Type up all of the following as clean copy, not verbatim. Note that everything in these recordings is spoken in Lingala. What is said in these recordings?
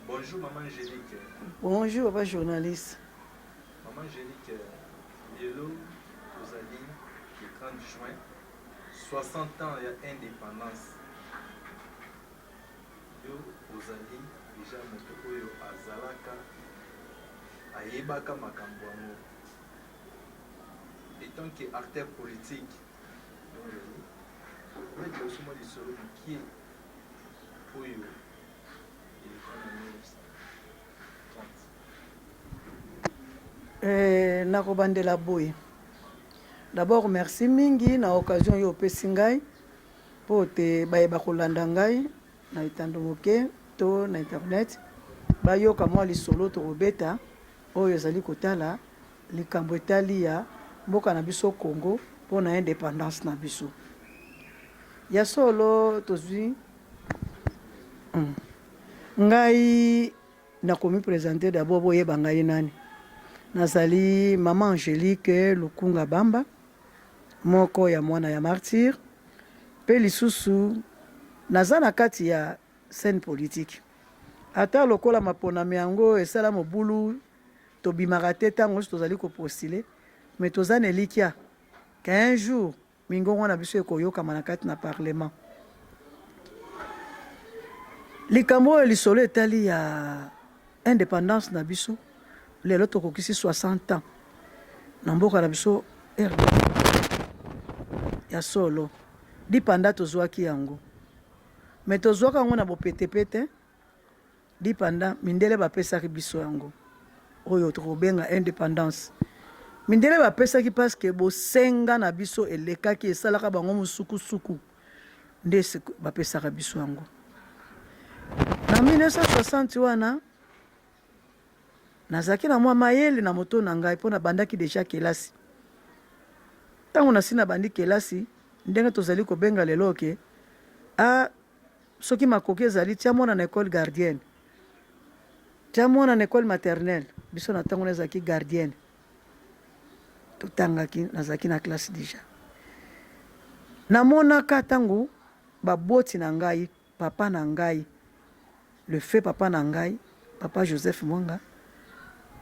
Bonjour maman Angélique. Bonjour papa journaliste. Maman Angélique, Yellow, Rosalie, le 30 juin, 60 ans d'indépendance. Yo, Rosalie, déjà moto oyo azalaka, ayebaka makambo yango. Étant que acteur politique, on va dire aussi moi du solo qui est oyo, il est en 1930. Nakobandela boye. D'abord merci mingi na occasion yo pesi ngai po te bayeba kolanda ngai na etando moke to na internet bayoka mwa lisolo tokobeta oyo ezali kotala likambo etali ya mboka na biso Congo mpo na indépendance na biso ya solo tozwi ngai nakomi présenter d'abord boyeba ngai nani nazali maman Angélique Lukunga Bamba moko ya mwana ya martyr pe lisusu naza na kati ya scène politique ata lokola maponami yango esala mobulu tobimaka te ntango nyonso tozali kopostule mais toza na elikya qu'un jour mingongo na biso ekoyokama na kati na parlement likambo oyo lisolo etali ya indépendance na biso lelo tokokisi 60 ans na mboka na biso ya solo dipanda tozwaki yango me tozwaka yango na bopetepete dipanda mindele bapesaki biso yango oyo tokobenga indépendance mindele bapesaki parceke bosenga na biso elekaki esalaka bango mosukusuku nde bapesaka biso yango na 1960 wana nazalaki na mwa mayele na moto na ngai mpo nabandaki deja kelasi ntango nasi nabandi kelasi ndenge tozali kobenga lelo ke soki makoki ezali tia mwana na école gardienne tia mwana na école maternelle biso na ntango nazalaki gardienne totangaki nazalaki na classe deja namonaka ntango baboti na ngai papa na ngai le fait papa na ngai papa Joseph Mwanga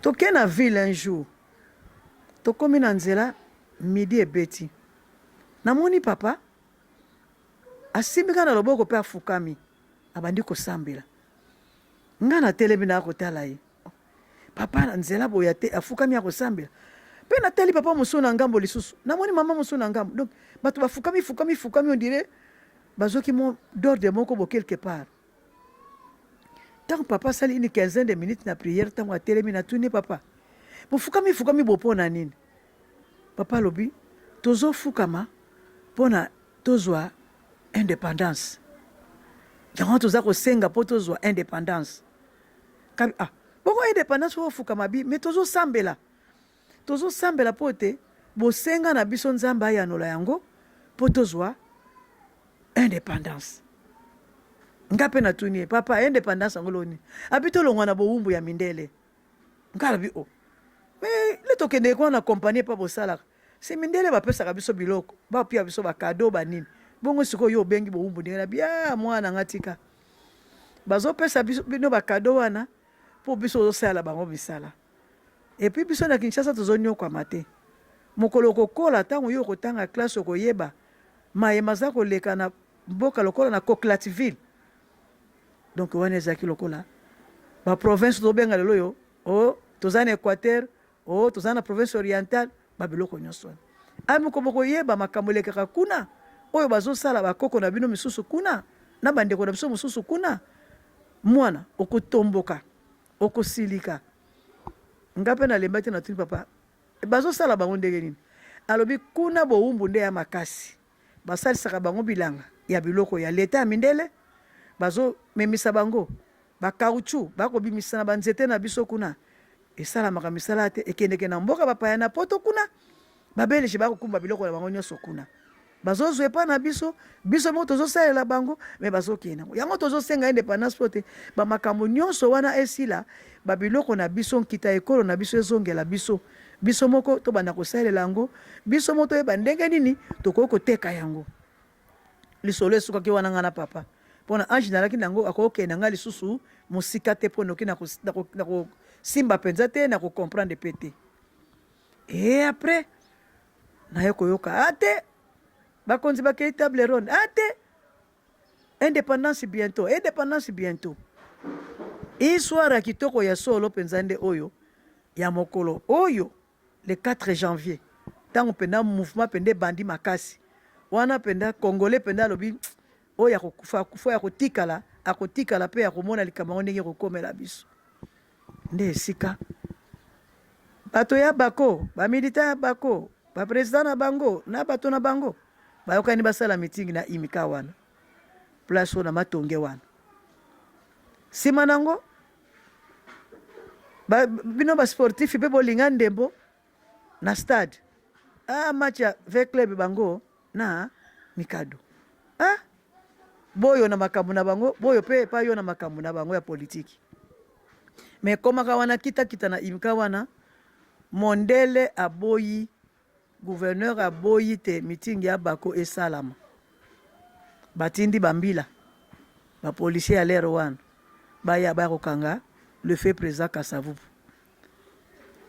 toke na ville un jour tokomi na nzela midi ebeti namoni papa asimbika na loboko mpe afukami abandi kosambela nga na telemi na kotala ye papa na nzela boya te afukami akosambela mpe natali papa mosusu na ngambo lisusu namoni mama mosusu na ngambo donc bato bafukami on dirait bazoki mo d'ordre moko bo quelque part ntango papa asali une quinzaine de minutes na prière ntango atelemi natuni papa bofukami bopo na nini papa alobi tozofukama mpo na tozwa indépendance yango toza kosenga mpo tozwa indépendance bongo indépendance po ofukama bi me tozosambela mpo te bosenga na biso nzambe ayanola yango mpo tozwa indépendance nga mpe natuni ye papa indépendance yango loni abi tolongwa na bowumbu ya mindele nga alobi me le tokendeki wana kompanie mpa bosalaka si mindele bapesaka biso biloko bapia biso bakado banini bongo sikoyo yo obengi bowumbu ndenge na bia mwana nga tika bazopesa bino bakado wana mpo biso ozosala bango misala epuis biso na Kinshasa tozonyokwama te mokolo kokola ntango yo okotanga classe okoyeba mayema aza koleka na mboka lokola na Coquelativille donc wana ezalaki lokola baprovince tobenga lelo yo toza na Équateur toza na province orientale babiloko nyonso wana amoko bokoyeba makambo elekaka kuna oyo bazosala bakoko na bino misusu kuna na bandeko na biso mosusu kuna mwana okotomboka okosilika nga mpe nalemba te natuni papa bazosala bango ndenge nini alobi kuna bowumbu nde ya makasi basalisaka bango bilanga ya biloko ya leta ya mindele bazomemisa bango bakautchu bakobimisa na banzete na biso kuna esalamaka misala te ekendeke na mboka bapaya na poto kuna babeleshi bakokumba biloko na bango nyonso kuna bazozwa epa na biso moko tozosalela bango me bazokenda yango tozosenga indépendance po te bamakambo nyonso wana esila babiloko na biso nkita ekolo na biso ezongela biso moko tobanda kosalela yango biso moko toyeba ndenge nini tokoki koteka yango lisolo esukaki wana nga na papa mpona ange nalaki nango akokokende nga lisusu mosika te mpo noki nakosimba mpenza te na kocomprendre mpe te. E après naye koyoka ate bakonzi bakei table ronde ate indépendance bientôt histoire ya kitoko ya solo mpenza nde oyo ya mokolo oyo le 4 janvier ntango mpenza mouvement mpenza ebandi makasi wana mpenza congolais mpenza alobi oyo akokufa ya kotikala akotikala mpe ya komona likambo yango ndenge ekokomela biso nde esika bato ya bako bamilitaire ya bako bapresident na bango na bato na bango bayokani basala mitingi na imika wana place oyo na matonge wana nsima nango bino basportif mpe bolinga ndembo na stade match ya ve club bango na mikado boyo na makambo na bango boyo mpe epai yo na makambo na bango ya politiki me ekomaka wana kitakita na imika wana mondele aboyi gouverneur aboyi te mitingi ya bako esalama batindi bambila bapolisier ya lere wana baya kokanga le fait président Kasavubu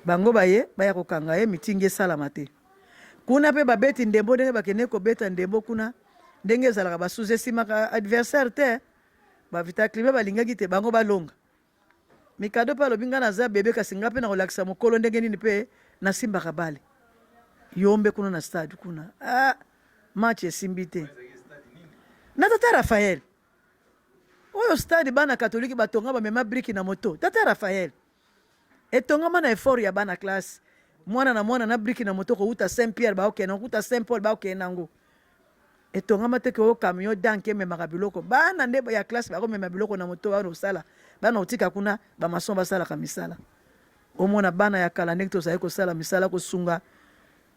bango baye baya kokanga ye mitingi esalama te kuna mpe babeti ndembo ndenge bakende kobeta ndembo kuna ndenge ezalaka basuze esimaka adversaire te bavita clime balingaki te bango balonga mikado mpe alobi nga naza bebe kasi nga mpe na kolakisa mokolo ndenge nini mpe nasimbaka bale yombe kuna na stade kuna match esimbi te na tata Rafael oyo stade bana katoliki batonga bamema briki na moto tata Rafael etongama na effort ya bana classe mwana na mwana na briki na moto kouta Saint Pierre baokena kouta Saint Paul baokena nango etongama te ke o camion danke ememaka biloko bana nde ya classe bakomema biloko na moto bana osala bana otika kuna bamason basalaka misala omona bana ya kala ndenge tozali kosala misala kosunga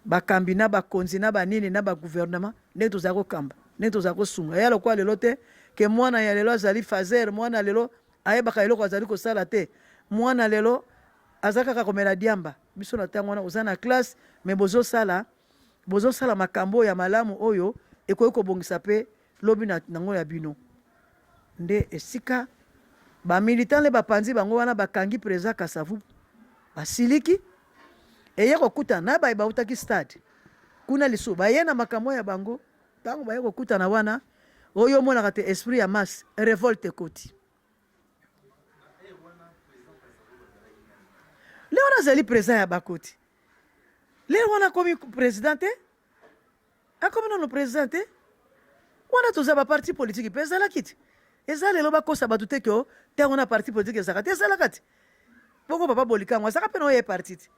bakambi na bakonzi na banini na bagouvernement ndenge tozali kokamba ndenge tozali kosunga ya lokwa lelo te ke mwana ya lelo azali fazer mwana lelo ayebaka eloko azali kosala te mwana lelo aza kaka komela diamba biso na ntango wana oza na classe me bozosala makambo ya malamu oyo ekoki kobongisa mpe lobi nango ya bino nde esika bamilitant le bapanzi bango wana bakangi président Kasavubu basiliki eye kokutana na baye bautaki stade kuna lisu baye na makambo ya bango ntango baye kokutana wana oyo omonaka te esprit ya masse revolte ekoti le wana azali président ya bakoti le wana akomi président te akomi nano président te wana toza baparti politiki mpe ezalaki te eza lelo bakosa bato te ke ntango na parti politiki ezalaka te ezalaka te bongo papa bolikango azalaka mpe na oyo ye parti te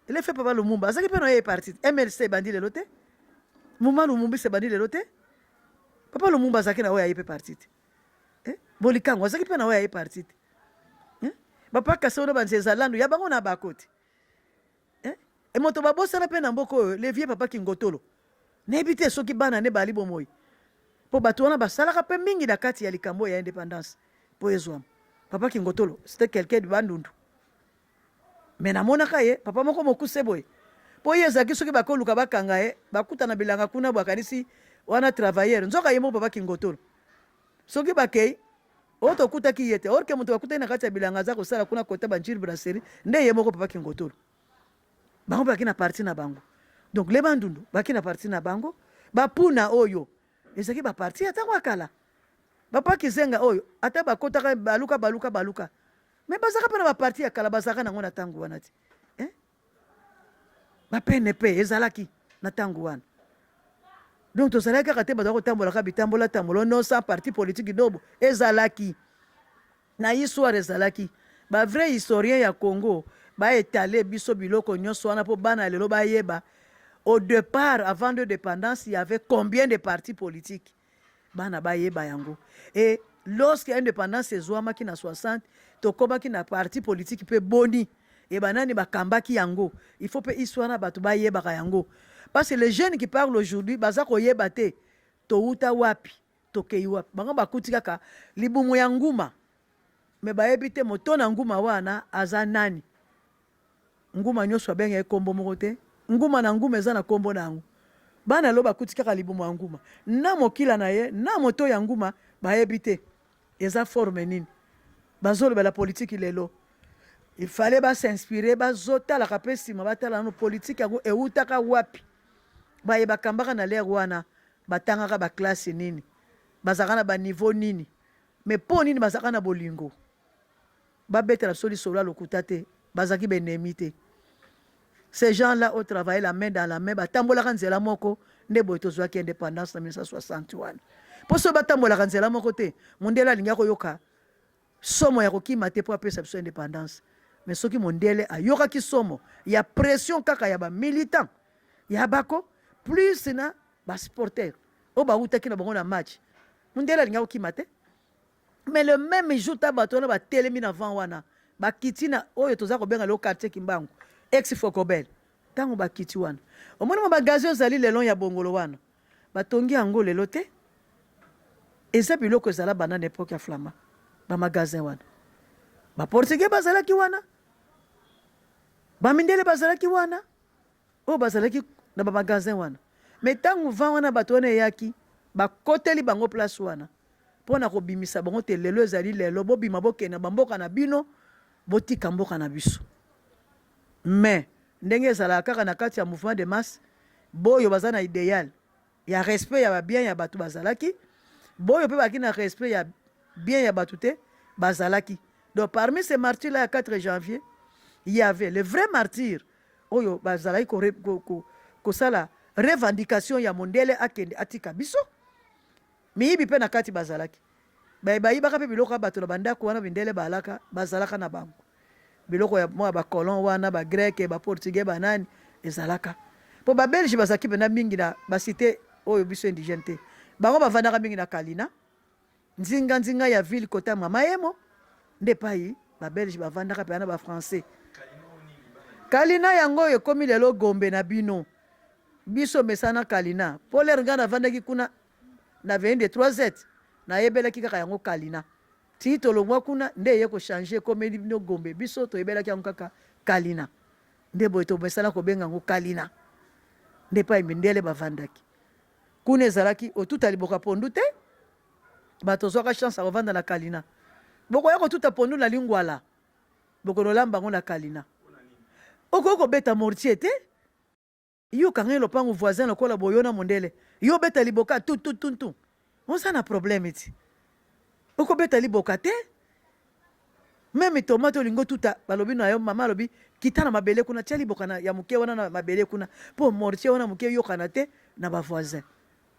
ele fe papa Lumumba azalaki mpe na oyo ye parti te MLC ebandi lelo te muma Lumumbisa ebandi lelo te papa Lumumba azalaki na oyo aye mpe parti te bolikango azalaki mpe na oyo aye parti te bapa kase oyo banzi ezalandu ya bango na bakoti moto babosana mpe na mboka oyo le vie papa Kingotolo nayebi te soki bana nde bali bomoi mpo bato wana basalaka mpe mingi na kati ya likambo ya indépendance mpo ezwama papa Kingotolo c'était quelqu'un de bandundu me namonaka ye papa moko mokuse boye mpo ye ezalaki soki bakoluka bakanga ye bakutana bilanga kuna bakanisi wana travailleur nzoka ye moko papa Kingotolo soki bakei oyo tokutaki ye te orke moto bakutaki na kati ya bilanga aza kosala kuna kota banjiri brasserie nde ye moko papa Kingotolo bango baki na parti na bango donc le bandundu baki na parti na bango bapuna oyo ezalaki baparti atango akala bapa Kizenga oyo ata bakotaka baluka me bazaka mpe na baparti ya kala bazalaka nango na ntango wana te bapnp ezalaki na ntango wana donc tozalaki kaka te bazala kotambolaka bitambola non sans parti politique dobo ezalaki na histoire ezalaki bavrai historien ya Congo baetale biso biloko nyonso wana mpo bana lelo bayeba au départ avant de dépendance il y avait combien de partis politiques bana bayeba yango et lorsque indépendance ezwamaki na 60 tokomaki na parti politique mpe boni e banani bakambaki yango il faut mpe histoire na bato bayebaka yango parce que les jeunes qui parlent aujourd'hui baza koyeba te touta wapi tokei wapi bango bakuti kaka libumu ya nguma me bayebi te moto na nguma wana aza nani nguma nyonso abengaki kombo moko te nguma na nguma eza na kombo na yango bana lo bakuti kaka libumu ya nguma na mokila na ye na moto ya nguma bayebi te eza forme nini bazolobela politique lelo il fallait s'inspirer bazotalaka mpe nsima batala no politique yango eutaka wapi baye bakambaka na lere wana batangaka baklasse nini bazalaka na baniveau nini mais mpo nini bazalaka na bolingo babetela biso lisolo ya lokuta te bazalaki benemi te. Ces gens-là ont travaillé la main dans la main batambolaka nzela moko nde boye tozwaki indépendance na 1961 mpo so batambolaka nzela moko te mondele alingi koyoka somo ya kokima te mpo apesa biso indépendance. Mais soki mondele ayokaki somo ya pression kaka ya bamilitant ya bako plus na basporter oyo bautaki na bango na match mondele alingi kokima te. Mais le même jour ta bato wana batelemi na vent wana bakiti na oyo toza kobenga le quartier Kimbangu ex Fokobel ntango bakiti wana omoni bagazi ozali lelo ya bongolo wana batongi yango lelo te eza biloko ezala bana na epoke ya Flama bamagazin wana baportugais bazalaki wana bamindele bazalaki wana oyo bazalaki na bamagazin wana. Mais ntango vent wana bato wana eyaki bakoteli bango place wana mpona kobimisa bango te lelo ezali lelo bobima bokenda bamboka na bino botika mboka na biso. Mais ndenge ezalaka kaka na kati ya mouvement de masse boyo baza na idéal ya respect ya babien ya bato bazalaki boyo mpe baki na respect ya bien ya bato te bazalaki. Donc parmi ces martyrs là ya 4 janvier il y avait le vrai martyr oyo bazalaki kosala revendication ya mondele akende atika biso miyibi mpe na kati bazalaki bayibaka mpe biloko ya bato na bandako wana bindele balaka bazalaka na bango biloko ya mwa bacolon wana bagreke baportugais banani ezalaka mpo babelge bazalaki mpena mingi na basite oyo biso indigene te bango bavandaka mingi na Kalina nzinga ya ville kota Mamayemo nde pai babelge bavandaka mpena na bafrançais. Kalina yango oyo ekomi lelo Gombe na bino biso mesana Kalina mpo lere nga navandaki kuna na 23 nayebelaki kaka yango Kalina ti tolongwa kuna nde ye kochange komeli bino Gombe biso toyebelaki yango kaka Kalina nde boye tomesana kobenga yango Kalina nde pa mindele bavandaki kuna ezalaki otuta liboka pondu te bato ozwaka chance akovanda na Kalina bokoya kotuta pondu na Lingwala bokololamba yango na Kalina okoki kobeta mortier te yo kanga lopango voisin lokola boyo na mondele yo beta liboka tututuntu oza na problème ti okobeta liboka te meme tomate olingo tuta balobi na yo mama alobi kita na mabele kuna tia liboka na ya moke wana na mabele kuna mpo mortier wana moke yokana te na bavoisin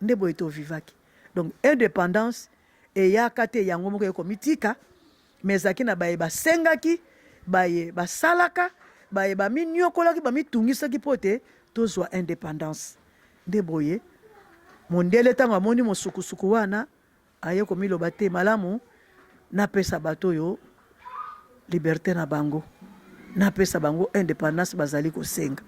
nde boye tovivaki. Donc indépendance eyaka te yango moko ekomitika mais ezalaki na baye basengaki baye basalaka baye baminyokolaki bamitungisaki mpo te tozwa indépendance nde boye mondele ntango amoni mosukusuku wana aye komiloba te malamu napesa bato oyo liberté na bango napesa bango indépendance bazali kosenga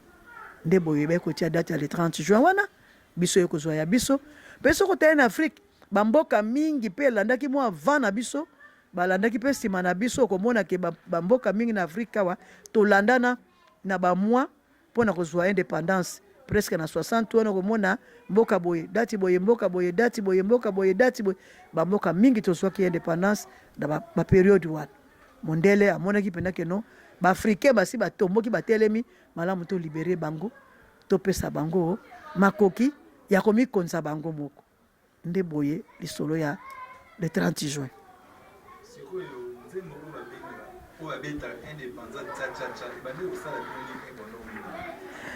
nde boye bakotia date ya le 30 juin wana biso ekozwa ya biso mpe soko teye na Afrique bamboka mingi mpe elandaki mwa avant na biso balandaki mpe nsima na biso okomona ke bamboka mingi na Afrique awa tolandana na bamwa mpona kozwa indépendance presque na 60 wana okomona mboka boye dati boye mboka boye dati boye mboka boye dati boye bamboka mingi tozwaki indépendance na baperiode wana mondele amonaki mpena keno baafricain basi batomboki batelemi malamu tolibere bango topesa bango makoki ya komikonza bango moko nde boye lisolo ya le 30 juin.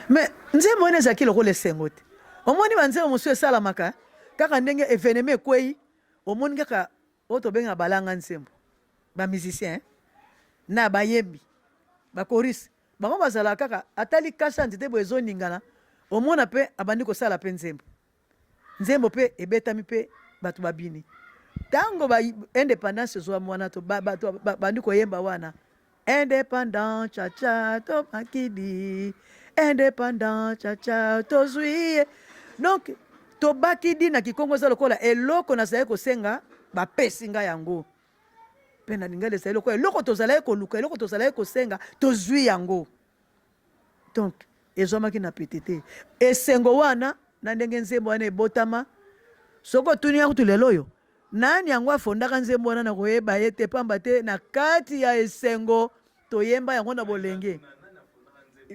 Mais nzembo wana ezalaki lokola esengo te omoni banzembo mosusu esalamaka kaka ndenge evenema ekwei omoni kaka oyo tobenga balanga nzembo bamusicien na bayembi bakorisi bango bazalaka kaka atali kasa nzete boye ezoningana omona mpe abandi kosala mpe nzembo mpe ebetami mpe bato babini ntango indépendance ezwami wana to bandi koyemba wana indépendant chacha to makidi indépendant chacha tozwi donc tobakidi na kikongo eza lokola eloko nazali kosenga bapesi ngai yango mpe na lingala ezali lokola eloko tozalaki koluka eloko tozalaki kosenga tozwi yango donc ezwamaki na pete te esengo wana na ndenge nzembo wana ebotama soko otuni ya kutu lelo oyo nani yango afondaka nzembo wana na koyeba ye te pamba te na kati ya esengo toyemba yango na bolenge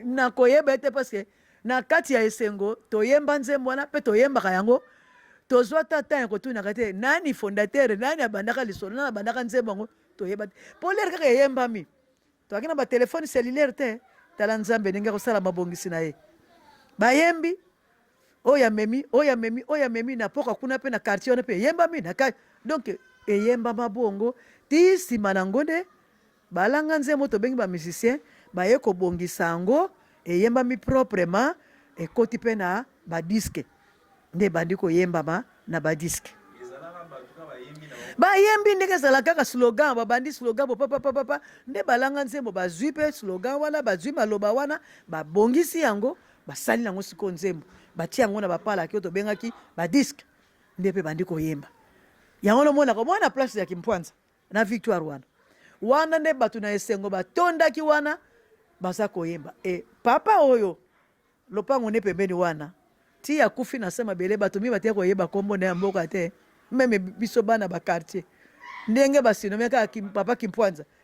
na koyeba ete parce que na kati ya esengo toyemba nzembo wana mpe toyembaka yango tozwa tata ya kotunaka te nani fondateur nani abandaka lisolo nani abandaka nzembo yango toyeba te mpo lere kaka eyembami toaki na batelefone cellulaire te tala nzambe ndenge akosala mabongisi na ye bayembi oyo amemi na poka kuna mpe na quartier wana mpe eyembami na kati donc eyembama bongo ti nsima na ngo nde balanga nzembo tobengi bamusicien baye kobongisa yango eyembami proprement ekoti mpe na badiske nde bandi koyembama na badiske bayembi ndenge ezala kaka slogan babandi slogan bopapapapapa nde balanga nzembo bazwi mpe slogan wana bazwi maloba wana babongisi yango basali yango sikoyo nzembo batia yango na bapalaki oyo tobengaki badiske nde mpe bandi koyemba yango nomonaka mwana place ya Kimpwanza na Victoire wana nde bato na esengo batondaki wana baza koyemba papa oyo lopango nde pembeni wana ti akufi na se mabele bato mi batia koyeba kombo na ya mboka te meme biso bana bakartier ndenge basinome kaka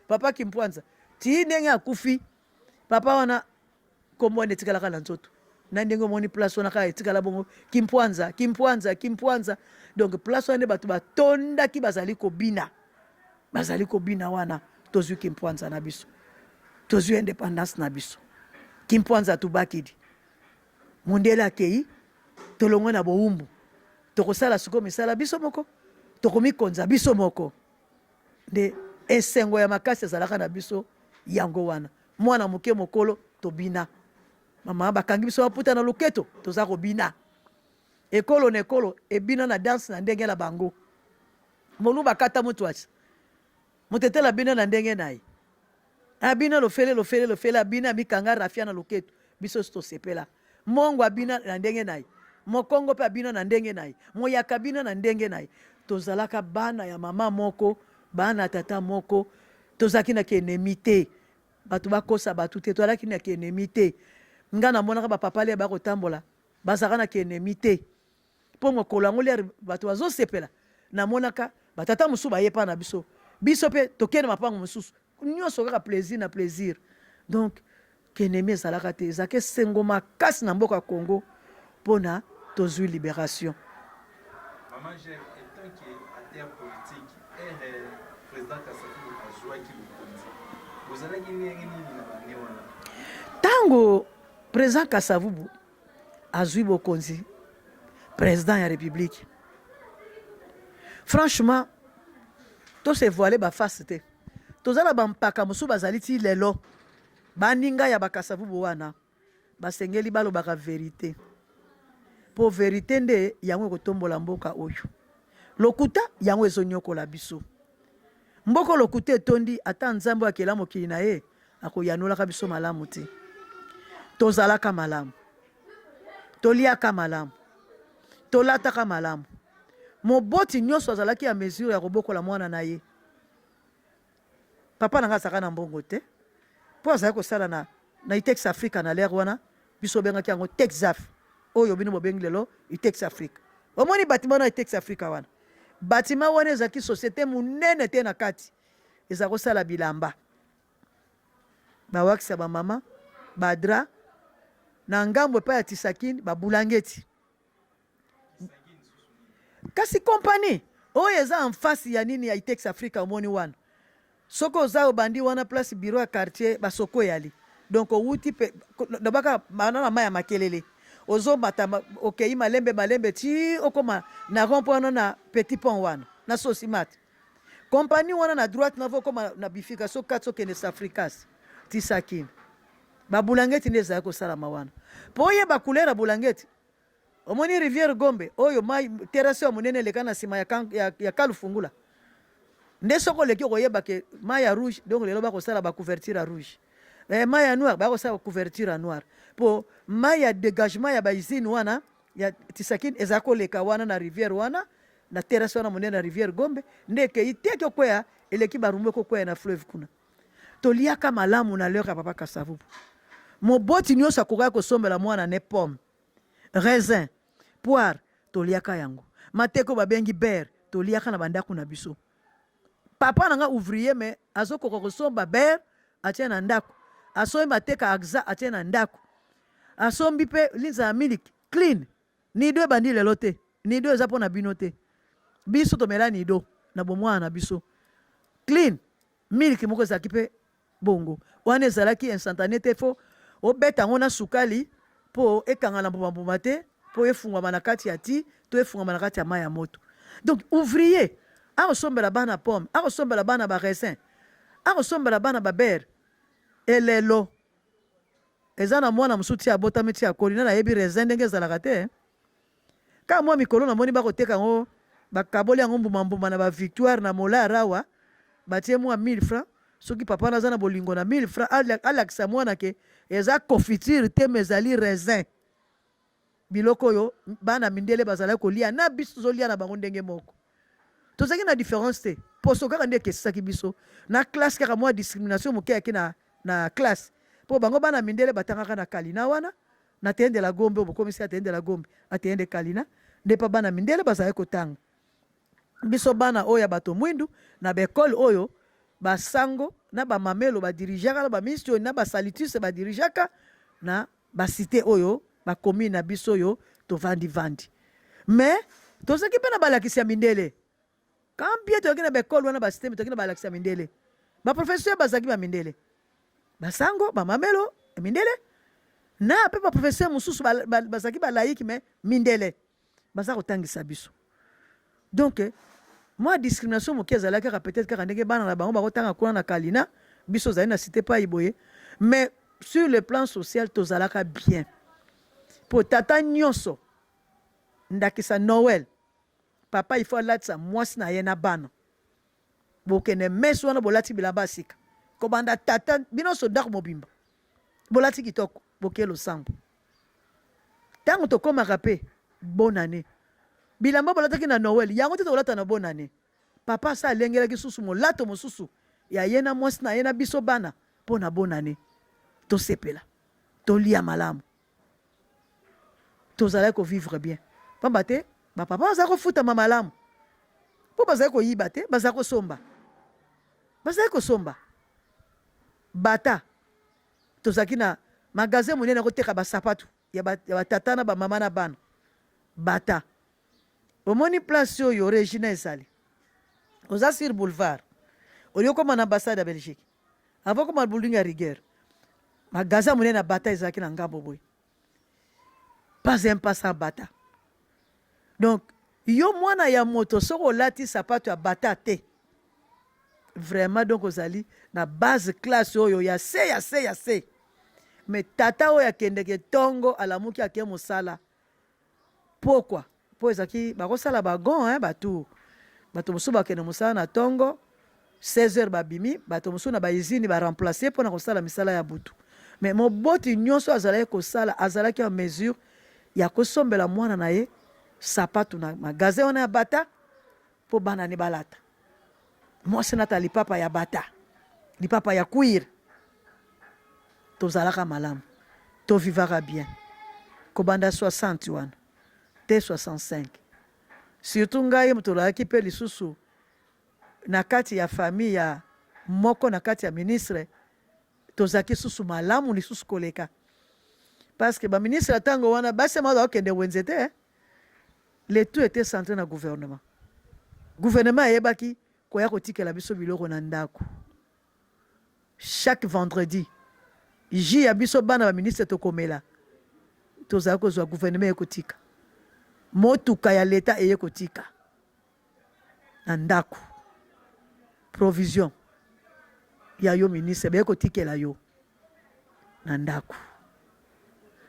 papa Kimpwanza ti ndenge akufi papa wana kombo wana etikalaka na nzoto na ndenge omoni place wana kaka etikala bongo Kimpwanza donc place wana nde bato batondaki bazali kobina wana tozwi Kimpwanza na biso tozwi indépendance na biso Kimpwanza tubakidi mondele akei tolongo na bowumbu tokosala sikoyo misala biso moko tokomikonza biso moko nde esengo ya makasi ezalaka na biso yango wana mwana moke mokolo tobina mama bakangi biso baputa na loketo toza kobina ekolo na ekolo ebina na danse na ndenge na bango molu bakata mutu ati motetela bina na ndenge na ye abina lofele abina mikanga rafia na loketo biso tosepela mongo abina na ndenge na ye mokongo mpe abina na ndenge na ye moyaka abina na ndenge na ye tozalaka bana ya mama moko bana ya tata moko tozalaki na kienemi te bato bakosa bato te tozalaki na kienemi te nga namonaka bapapa lia bakotambola bazalaka na kienemi te mpo mokolo yango lia bato bazosepela namonaka batata mosusu bayepa na biso mpe tokende mapango mosusu nyonso kaka plaisir na plaisir donc kienemi ezalaka te ezalaka esengo makasi na mboka Congo mpona tozwi libération. Maman Gère, étant qu'à terre politique, et président Kasavubu a joué qui vous allez gagner tango président Kasavubu a joué bokonzi président de la République. Franchement, tout se voilé ba face te. Tozala bampaka musu bazali ti lelo. Baninga ya bakasavubu wana. Basengeli balo baka vérité. Po vérité nde yango kotombola mboka oyo. Lokuta yango ezonyokola biso. Mboko lokuta etondi ata nzambo akela mokili na ye akoyanolaka biso malamu te. Tozalaka malamu. Toliaka malamu. Tolataka malamu. Moboti nyonso azalaki ya mesure ya kobokola mwana na ye. Papa nanga azalaka na mbongo te. Po azalaki kosala na Itex Africa na lere wana biso bengaki yango Texaf. Oyo bino bobengi lelo Itex Africa. Omoni bâtiment na Itex Africa wana. Bâtiment wana ezalaki société munene te na kati. Ezalaki kosala bilamba. Bawakisa ba mama, badra na ngambo pa ya Tisakini babulangeti. Kasi compagnie oyo eza en face ya nini ya Itex Africa omoni wana. Soko oza obandi wana place bureau ya quartier basoko yali. Donc outi pe nabaka manana maya makelele. Ozo matama okei malembe ti okoma na rond-point na petit pont wana na Sosimat. Compagnie wana na droite na vo koma na bifika so katso kene Africas Tisakini. Babulangeti ndeza ko sala mawana. Poye ba couleur bulangeti. Omoni rivière Gombe oyo mai terrasse ya munene lekana sima ya Kalufungula. Nde soko leki koyeba ke mai ya rouge donc lelo ba ko sala ba couverture rouge. Mai ya noir ba ko sala couverture noir. Po mai ya dégagement ya ba usine wana ya Tisakini ezako leka wana na rivière wana na terrasse wana munene na rivière Gombe ndeke iteke kwea eleki barumwe ko kwea na fleuve kuna. Toliaka malamu na leo papa Kasavubu. Moboti nyosa koka ko sombela mwana ne pomme. Raisin, poire, toliaka yango. Mateko babengi beurre, toliaka na bandako na biso. Papa nanga ouvrier mais azokoka kosomba ber atia na ndako. Asombi ateka axa atia na ndako. Asombi pe linza ya milk clean. Nido ebandi lelo te. Nido eza mpo na bino te. Biso tomela nido na bomwana na biso. Clean. Milk moko ezalaki mpe bongo. Wana ezalaki instantané te fo obeta yango na sukali mpo ekangana mbuma te mpo efungwama na kati ya ti to efungwama na kati ya mai ya moto. Donc ouvrier akosombela bana pomme, akosombela bana ba raisin, akosombela bana ba ber. Elelo eza na mwana mosusu ti abotami ti akoli na nayebi raisin ndenge ezalaka te. Ka mwa mikolo namoni bakoteka yango bakaboli yango mbuma na ba Victoire na Mola Rawa batie mwa 1000 francs. Soki papa naza na bolingo na 1000 francs alakisa mwana ke eza confiture te mezali raisin. Biloko yo bana mindele bazala kolia na biso zolia na bango ndenge moko. Tozaki na différence te. Poso kaka nde kesaki biso. Na classe kaka mwa discrimination moke yaki na classe. Po bango bana mindele batangaka na kalina wana. Na tende la gombe obokomisi atende la gombe atende kalina. Nde pa bana mindele bazala kotanga. Biso bana oya bato mwindu na bekole oyo basango na bamamelo badirijaka na bamisio na basalituse badirijaka na basite oyo bakomi na biso oyo tovandi. Mais tozaki mpe na balakisi ya mindele. Kambie toyoki na bekole wana basisteme toyoki na balakisi ya mindele. Baprofesseur bazaki bamindele. Basango, bamamelo, mindele. Na pe baprofesseur mosusu bazaki balaiki me mindele. Baza kotangisa biso. Donc, moi discrimination moki ezalaki kaka peut-être kaka ndenge bana na bango bakotanga kuna na kalina biso zali na cité pa iboye. Mais sur le plan social tozalaka bien. Po tata nyonso ndakisa Noël papa il faut latisa mwasi na ye na bana bokende mesi wana bolati bilamba sika kobanda tata bino so ndako mobimba bolati kitoko bokelo sambo tango tokomaka pe bonne année bilamba bolataki na Noël yango te tolata na bonne année papa sa alengelaki susu molato mosusu ya ye na mwasi na ye na biso bana mpo na bonne année tosepela tolia malamu tozalaki kovivre bien pamba te bapapa bazalaki kofutama malamu mpo bazalaki koyiba te bazalaki kosomba bata tozalaki na magasin monene koteka basapatu ya batata na bamama na bana bata omoni place oyo Regina ezali oza sur boulevard oyo koma na ambassade ya Belgique avant koma building ya Rigueur magasin monene na bata ezalaki na ngambo boye pas un pas sans bata. Donc yo mwana ya moto soko olati sapato ya bata te vraiment donc ozali na base classe oyo ya se mais tata oyo akendeke tongo alamuki ake mosala pourquoi po ezaki bakosala bagon bato mosusu bakende mosala na tongo 16h babimi bato mosusu na baizini baremplace mpona kosala misala ya butu mais moboti nyonso azalaki kosala azalaki en mesure ya kosombela mwana na ye sapato na magasin wana ya bata po bana ne balata mwasi nata lipapa ya bata lipapa ya cuir tozalaka malamu tovivaka bien kobanda 60 wana te 65 surtout ngai motolaki mpe lisusu na kati ya famille ya moko na kati ya ministre tozalaki susu malamu lisusu koleka parce que baministre ya ntango wana basema bakokende wenze te le tout était centré na gouvernement ayebaki koya kotikela biso biloko na ndako chaque vendredi ji ya biso bana baministre tokomela tozalaki kozwa gouvernement ekotika motuka ya leta eye kotika na ndako provision ya yo ministre beye kotikela yo na ndako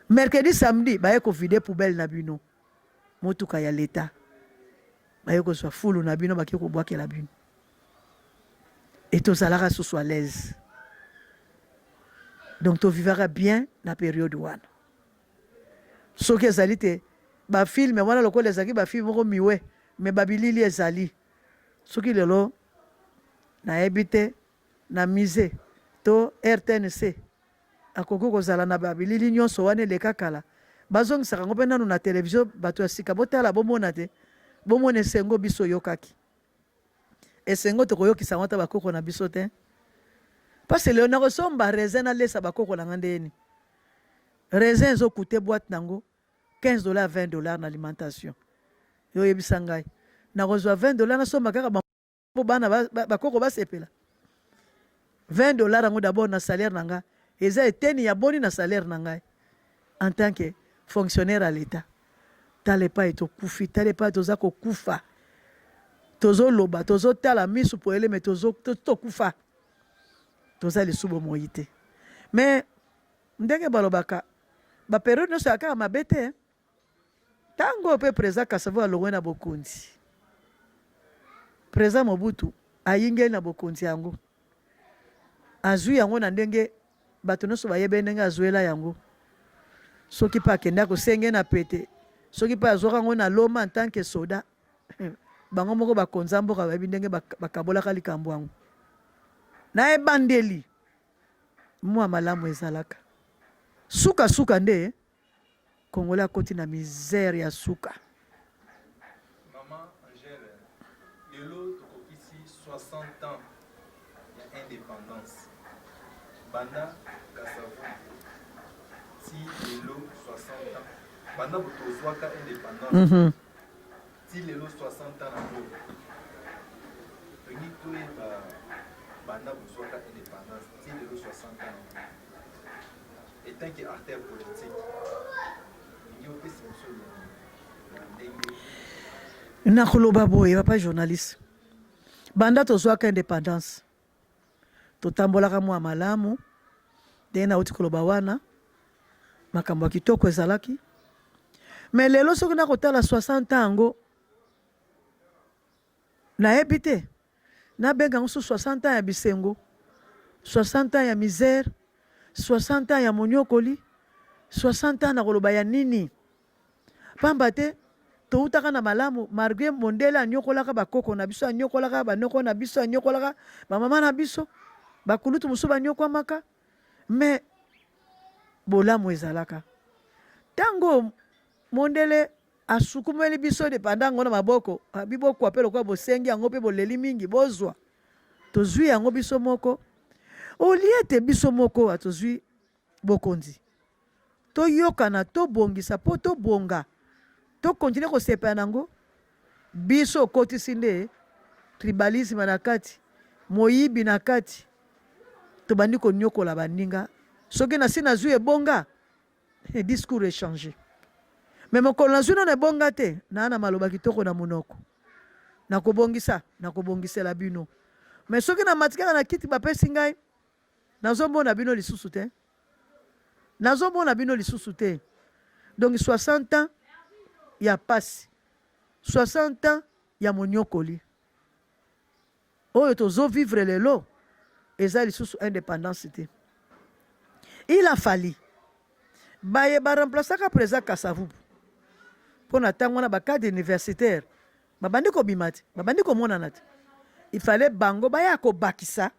mercredi samedi baye kovide poubelle na bino motuka ya leta baye kozwa fulu na bino baki kobwakela bino et tozalaka susu à l'aise donc tovivaka bien na période wana soki ezali te bafilme wana lokola ezalaki bafilme moko miwe me babilili ezali soki lelo nayebi te na musée to RTNC akoki kozala na babilili nyonso wana eleka kala bazongisaka ngo mpe nanu na televizio bato ya sika botala bomona te bomona esengo biso yokaki esengo tokoyokisa ngata bakoko na biso te parce leo nakosomba raisin nalesa bakoko na nga ndeni raisin ezokute boîte nango $15 $20 na alimentation yo yebisa ngai nakozwa $20 nasomba kaka bana bakoko basepela $20 yango d'abord na salaire na nga eza eteni ya boni na salaire na ngai en tant que fonctionnaire à l'état talepa etokufi talepa toza kokufa tozoloba tozotala misu po eleme tokufa toza lisubo moi te mais ndenge balobaka baperiode nyonso yakaka mabe te ntango mpe président Kassavu alongwe na bokonzi président Mobutu ayingeli na bokonzi yango azwi yango na ndenge bato nyonso bayebe ndenge azwela yango soki mpe akende akosenge na pete soki mpe azwaka yango na loma en tant que soda bango moko bakonza mboka bayebi ndenge bakabolaka likambo yango na ebandeli mwa malamu ezalaka suka nde Congolais akoti na misère ya suka. Maman Angèle, lelo tokokisi 60 ans ya indépendance. Banda Kassavu, si lelo 60 ans. Banda botozwaka indépendance. Si lelo 60 ans na bo. Toki toyeba banda bozwaka indépendance. Si lelo 60 ans. Et tant que artère politique. nakoloba boye papa journaliste banda tozwaka indépendance totambolaka mwa malamu ndenge nauti koloba wana makambo ya kitoko ezalaki mais lelo soki nakotala 60 ans yango nayebi te nabenga yango so 60 ans ya bisengo 60 ans ya misère 60 ans ya monyokoli 60 ans na koloba ya nini pamba te toutaka na malamu malgré mondele anyokolaka bakoko na biso anyokolaka banoko na biso anyokolaka bamama na biso bakulutu mosusu banyokwamaka mais bolamu ezalaka ntango mondele asukumeli biso depanda yango na maboko biboko ape lokola bosengi yango mpe boleli mingi bozwa tozwi yango biso moko olie ete biso moko atozwi bokonzi toyokana tobongisa mpo tobonga tokontinue kosepela nango biso okotisi nde tribalisme na kati moyibi na kati tobandi konyokola baninga soki nasi nazwi ebonga discours échangé mais mokolo nazwi nano ebonga te naa na maloba kitoko na monoko nakobongisela bino mais soki na matikaka na kiti bapesi ngai nazomona bino lisusu te donc 60 ans ya pasi 60 ans ya monyokoli oyo tozovivre lelo eza lisusu indépendance te il a fallu baye baremplasaka président Kassavu mpo na ntango wana bacadre universitaire babandi kobima te babandi komonana te il fallait bango baya kobakisa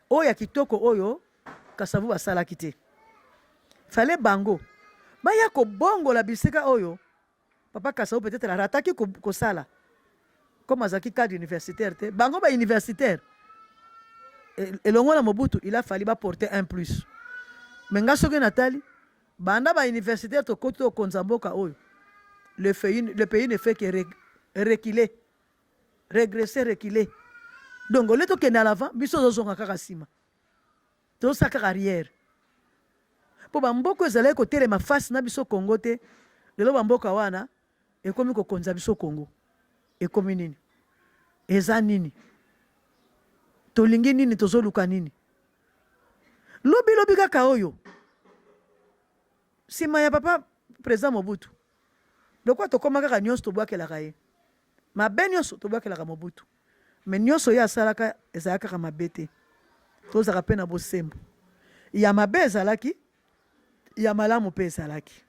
oyo ya kitoko oyo Kassavu basalaki te fallait bango baya kobongola bisika oyo papa Kassavu peut-être arataki kosala comme azaki cadre universitaire te bango ba universitaire elongo na Mobutu il a fallu porter un plus mais nga soki natali banda ba universitaire tokoti tokonza mboka oyo le pays ne fait que reculer reculer donc ole tokende à l'avant biso tozonga kaka nsima tozosa kaka arrière mpo bamboka ezalaki kotelema face na biso Congo te lelo bamboka wana ekomi kokonza biso Congo ekomi nini eza nini tolingi nini tozoluka nini lobi kaka oyo nsima ya papa président Mobutu lokwa tokoma kaka nyonso tobwakelaka ye mabe nyonso tobwakelaka Mobutu mais nyonso ye asalaka ezalaka kaka mabe te tozalaka mpe na bosembo ya mabe ezalaki ya malamu mpe ezalaki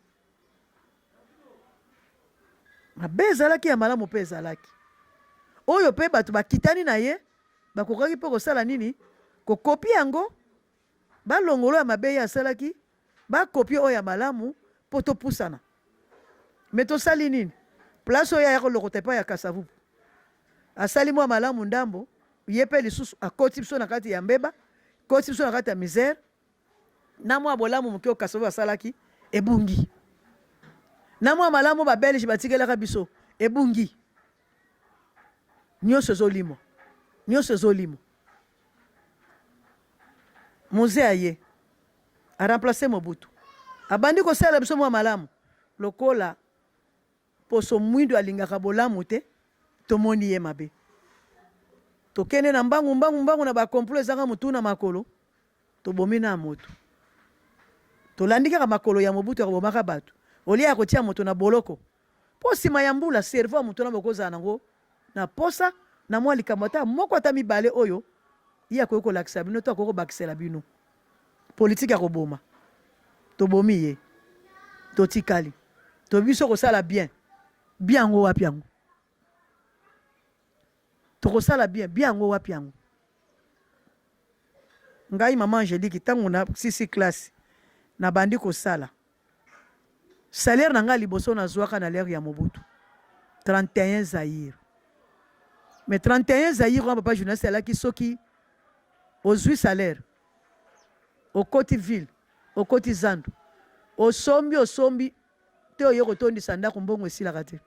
mabe ezalaki ya malamu mpe ezalaki oyo mpe bato bakitani na ye bakokaki mpe kosala nini kokopi yango balongolo ya mabe ye asalaki bakopi oyo ya malamu mpo topusana me tosali nini place oyo ya kolokota epai ya Kasavubu asali mwa malamu ndambo ye mpe lisusu akoti biso na kati ya mbeba koti biso na kati ya misère na mwa bolamu moke oyo Kasavubu asalaki ebungi na mwa malamu babelge batikelaka biso ebungi nyonso ezolimwa nyonso ezolimwa Moze aye aremplace Mobutu abandi kosala biso mwa malamu lokola poso mwindo alingaka bolamu te tomoni ye mabe tokende na mbangu na bakomplo ezanga mutu na makolo tobomi na moto tolandi kaka makolo ya Mobutu akobomaka bato olia ya kotia moto na boloko po nsima ya mbula servo ya moto na bokozala nango na posa na mwa likambo ata moko ata mibale oyo ye akoki kolakisa bino to akoki kobakisela bino politike ya koboma tobomi ye totikali tobiso kosala bien yango wapi yango tokosala bien yango wapi yango ngai mama Angélique ntango na 6 classe na bandi kosala salaire na ngai liboso nazwaka na lere ya Mobutu 31 Zaïre mais 31 Zaïre wana papa journaliste alaki soki ozwi salaire okoti ville okoti zando osombi te oyo kotondisa ndako mbongo esilaka te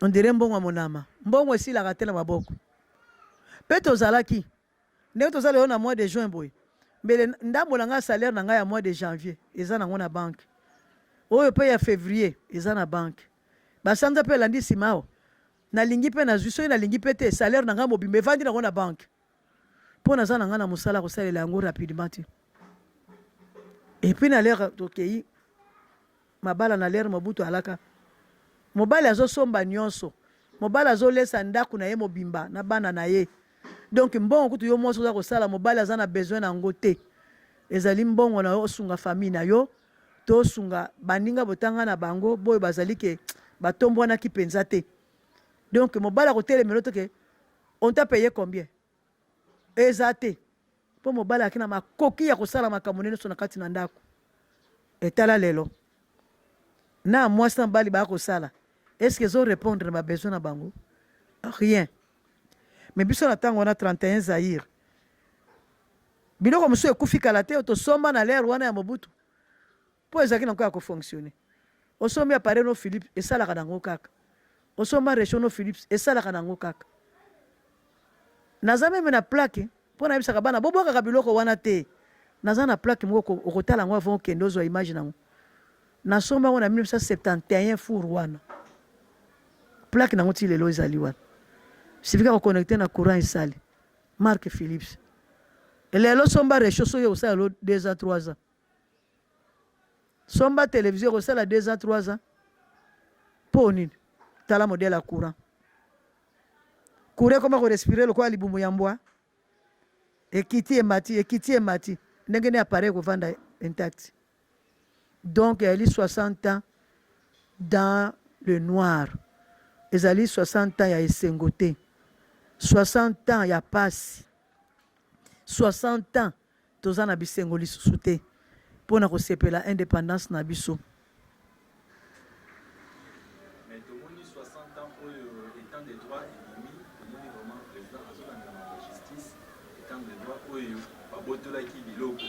ondire mbongo ya monama mbongo esilaka te na maboko mpe tozalaki ndenge tozala yo na mois de juin boye mbele ndambo na ngai salaire na ngai ya mois de janvier eza nango na banke oyo mpe ya février eza na banke basanza mpe elandi nsima awa nalingi mpe nazwi soki nalingi mpe te salaire na ngai mobimba evandi nango na banke mpo naza na ngai na mosala kosalela yango rapidement te epuis na lere tokei mabala na lere Mobutu alaka mobali azosomba nyonso mobali azolesa ndako na ye mobimba na bana na ye donc mbongo kutu yo mwasi oza kosala mobali aza na besoin na yango te ezali mbongo na yo osunga famille na yo to osunga baninga botanga na bango boyo bazali ke batombwanaki mpenza te donc mobali akotelemelo te ke on t'a payé combien eza te mpo mobali akina makoki ya kosala makambo nene so na kati na ndako etala lelo na mwasi na mobali bakosala estce ezo répondre na babesoin na bango rien mais biso na ntango wana 31 Zaïre biloko mosusu ekufi kala te tosomba na lere wana ya Mobutu mpo ezalaki na nko ya kofonctionne osombi appareil no Philips esalaka nango kaka osomba réchaud no Philips esalaka nango kaka naza meme na plaque mpo nayebisaka bana bobwakaka biloko wana te naza na plaque moko okotala yango avant okende ozwa image nango nasomba yango na 1971 four wana plaque nango ti lelo ezali wana sifika koconnecte na courant esali marque Philips lelo somba réchaud soki okosala lo 2 ans 3 ans somba télévision okosala 2 ans 3 ans mpo nini tala modèle ya courant ekoma korespire lokola libumu ya mbwa ekiti emati ndenge ne appareil kovanda intact donc ezali 60 ans dans le noir ezali 60 ans ya esengo te 60 ans ya pasi 60 ans toza na bisengo lisusu te mpo na kosepela indépendance na biso babotolaki biloko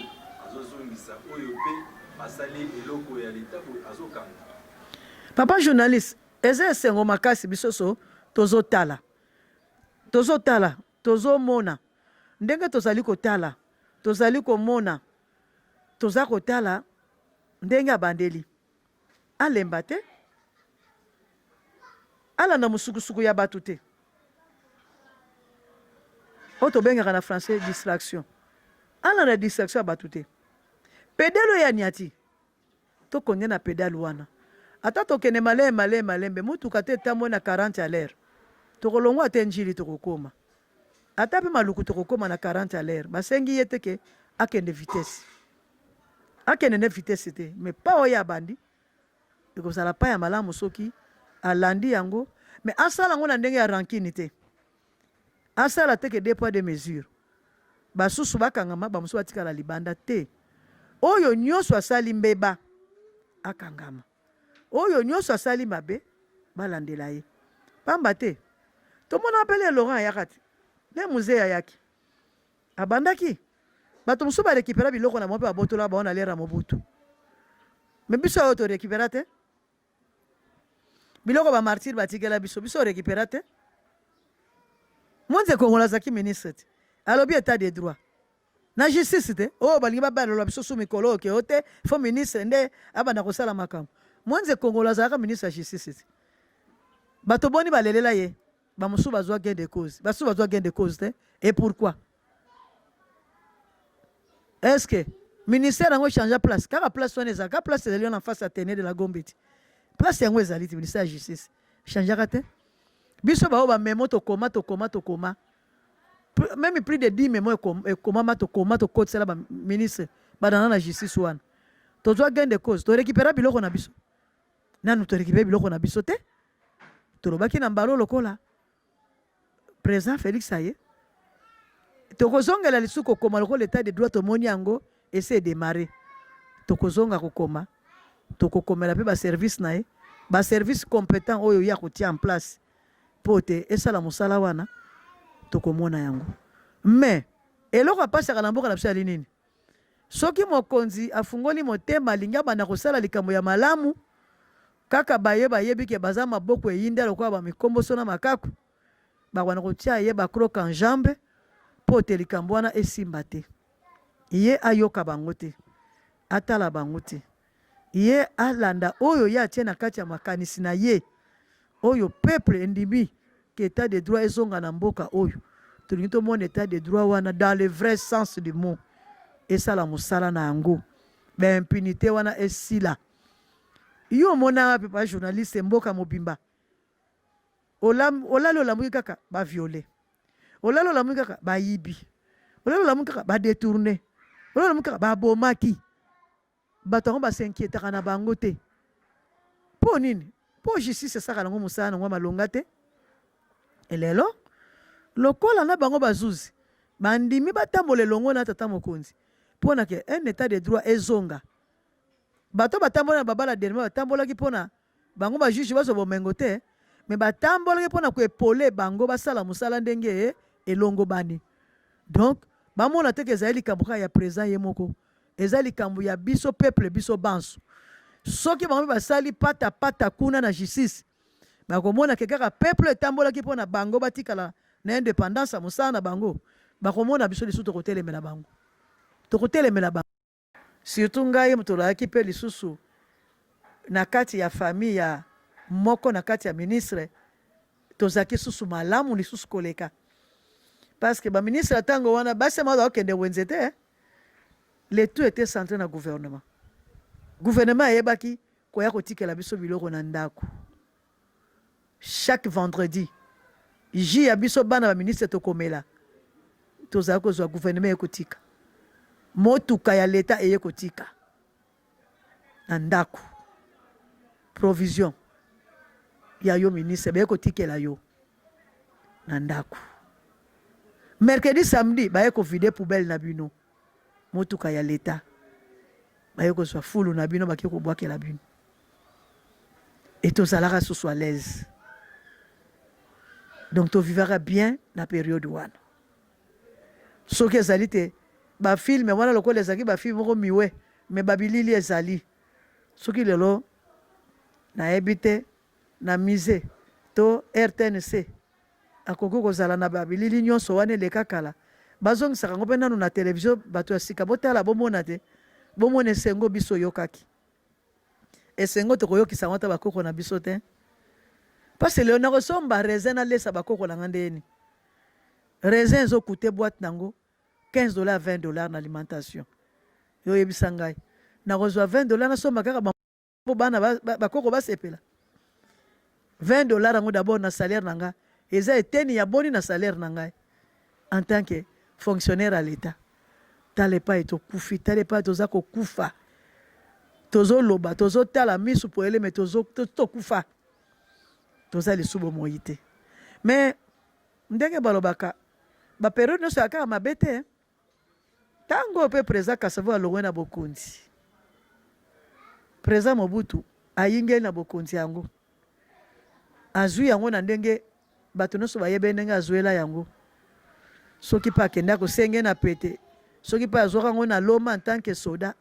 azozongisa oyo mpe basali eloko ya leta azokanga papa journaliste eza esengo makasi bisoso tozotala tozomona ndenge tozali kotala tozali komona toza kotala ndenge abandeli alemba te alanda mosukusuku ya bato te oyo tobengaka na français distraction alanda distraction ya bato te pedalo ya niati tokonde na pedale wana ata tokende malembe mutuka te tambo na 40 à l'heure tokolongwa te njili tokokoma ata mpe maluku tokokoma na 40 à l'heure basengi ye te ke akende vitesse akende ne vitesse te mais pa oyo abandi ekozala pa ya malamu soki alandi yango mais asala yango na ndenge ya rankini te asala te ke 2 poids 2 mesures basusu bakangama bamosusu batikala libanda te oyo nyonso asali mbeba akangama oyo nyonso asali mabe balandela ye pamba te tomona apele Laurent ayaka te le musée ayaki abandaki bato mosusu barekipera biloko na mo mpe babotola baona lera Mobutu me biso oyo torekipera te biloko bamartire batikela biso orekipera te Moïse Kongola azalaki ministre te alobi état de droit na justice te oyo balingi babalola biso su mikolo oke o te fo ministre nde abanda kosala makambo Moïse Kongola azalaka ministre ya justice te bato boni balelela ye bamosusu bazwa gain de cause basusu bazwa gain de cause te et pourquoi est-ce que ministère yango change place kaka place wana ezalaka place ezali wana en face ya tene de la Gombe ti place yango ezali te ministère ya justice changeaka te biso bao bamemo tokoma même plus de 10 memo ekomama tokotisela baministre badana na justice wana tozwa gain de cause torekipera biloko na biso nanu torekipera biloko na biso te tolobaki na mbalo lokola président Félix aye tokozongela lisusu kokoma lokola état de droit tomoni yango ese démarrer tokozonga kokoma tokokomela mpe baservice na ye baservice compétent oyo ya kotia en place mpo te esala mosala wana tokomona yango mais eloko apasaka na mboka na biso yali nini soki mokonzi afungoli motema alingi abanda kosala likambo ya malamu kaka bayebi ke baza maboko eyinda lokola bamikomboso na makaku bakwana kotia ye bakroke en jambe mpo te likambo wana esimba te ye ayoka bango te atala bango te ye alanda oyo ye atie na kati ya makanisi na ye oyo peuple endimi ke état de droit ezonga na mboka oyo tolingi tomona état de droit wana dans le vrai sens du mot esala mosala na yango baimpunité wana esila yo omona wapi pa journaliste mboka mobimba olali olamuki kaka baviole olali olamuki kaka bayibi olali olamuki kaka badetourne olali olamuki kaka babomaki bato yango basinkietaka na bango te mpo nini mpo justice esaka nango mosala nango malonga te elelo lokola na bango bazuzi bandimi batambola elongo na tata mokonzi mpo na ke un état de droit ezonga bato batambola na babala derma batambolaki mpo na bango bajuge bazwa bomengo te me batambolaki mpo na koepole bango basala mosala ndenge elongo bani donc bamona te ke ezali likambo kaka ya président ye moko eza likambo ya biso peuple biso banso soki bango mpe basali patapata kuna na justice bakomona ke kaka peuple etambolaki mpo na bango batikala na indépendance ya mosala na bango bakomona biso lisusu tokotelemela bango surtout ngai tolaki mpe lisusu na kati ya famille ya moko na kati ya ministre tozalaki susu malamu lisusu koleka parce que baministre ntango wana basema baza kokende wenze te le tout était centré na gouvernement ayebaki koya kotikela biso biloko na ndako chaque vendredi ji ya biso bana baministre tokomela tozala kozwa gouvernement ekotika motuka ya leta eye kotika na ndako provision ya yo ministre baye kotikela yo na ndako mercredi samedi baye kovide poubelle na bino motuka ya leta baye kozwa fulu na bino baki kobwakela bino et tozalaka susu à l'aise donc tovivaka bien na période wana soki ezali te bafilme wana lokola ezalaki bafilme moko miwe me babilili ezali soki lelo nayebi te na musée to RTNC akoki kozala na babilili nyonso wana eleka kala bazongisaka ngo mpe nanu na televizio bato ya sika botala bomona te bomona esengo biso yokaki esengo tokoyokisa ngo ata bakoko na biso te parce leo nakosomba raisin nalesa bakoko na nga ndeni raisin ezokute boîte nango $15 $20 na alimentation yo yebisa ngai nakozwa $20 nasomba kaka mpo bana bakoko basepela $20 yango d'abord na salaire na ngai eza eteni ya boni na salaire na ngai en tant que fonctionnaire à l'état tala epai tokufi tala epai toza kokufa tozoloba tozotala misu po eleme tokufa toza lisusu bomoi te mais ndenge balobaka baperiode nyonso ya kaka mabe te ntango mpe président Kasavo alongwe na bokonzi président Mobutu ayinge na bokonzi yango azwi yango na ndenge bato nyonso bayebe ndenge azwela yango soki mpe akende akosenge na pete soki mpe azwaka yango na loma en tant que soda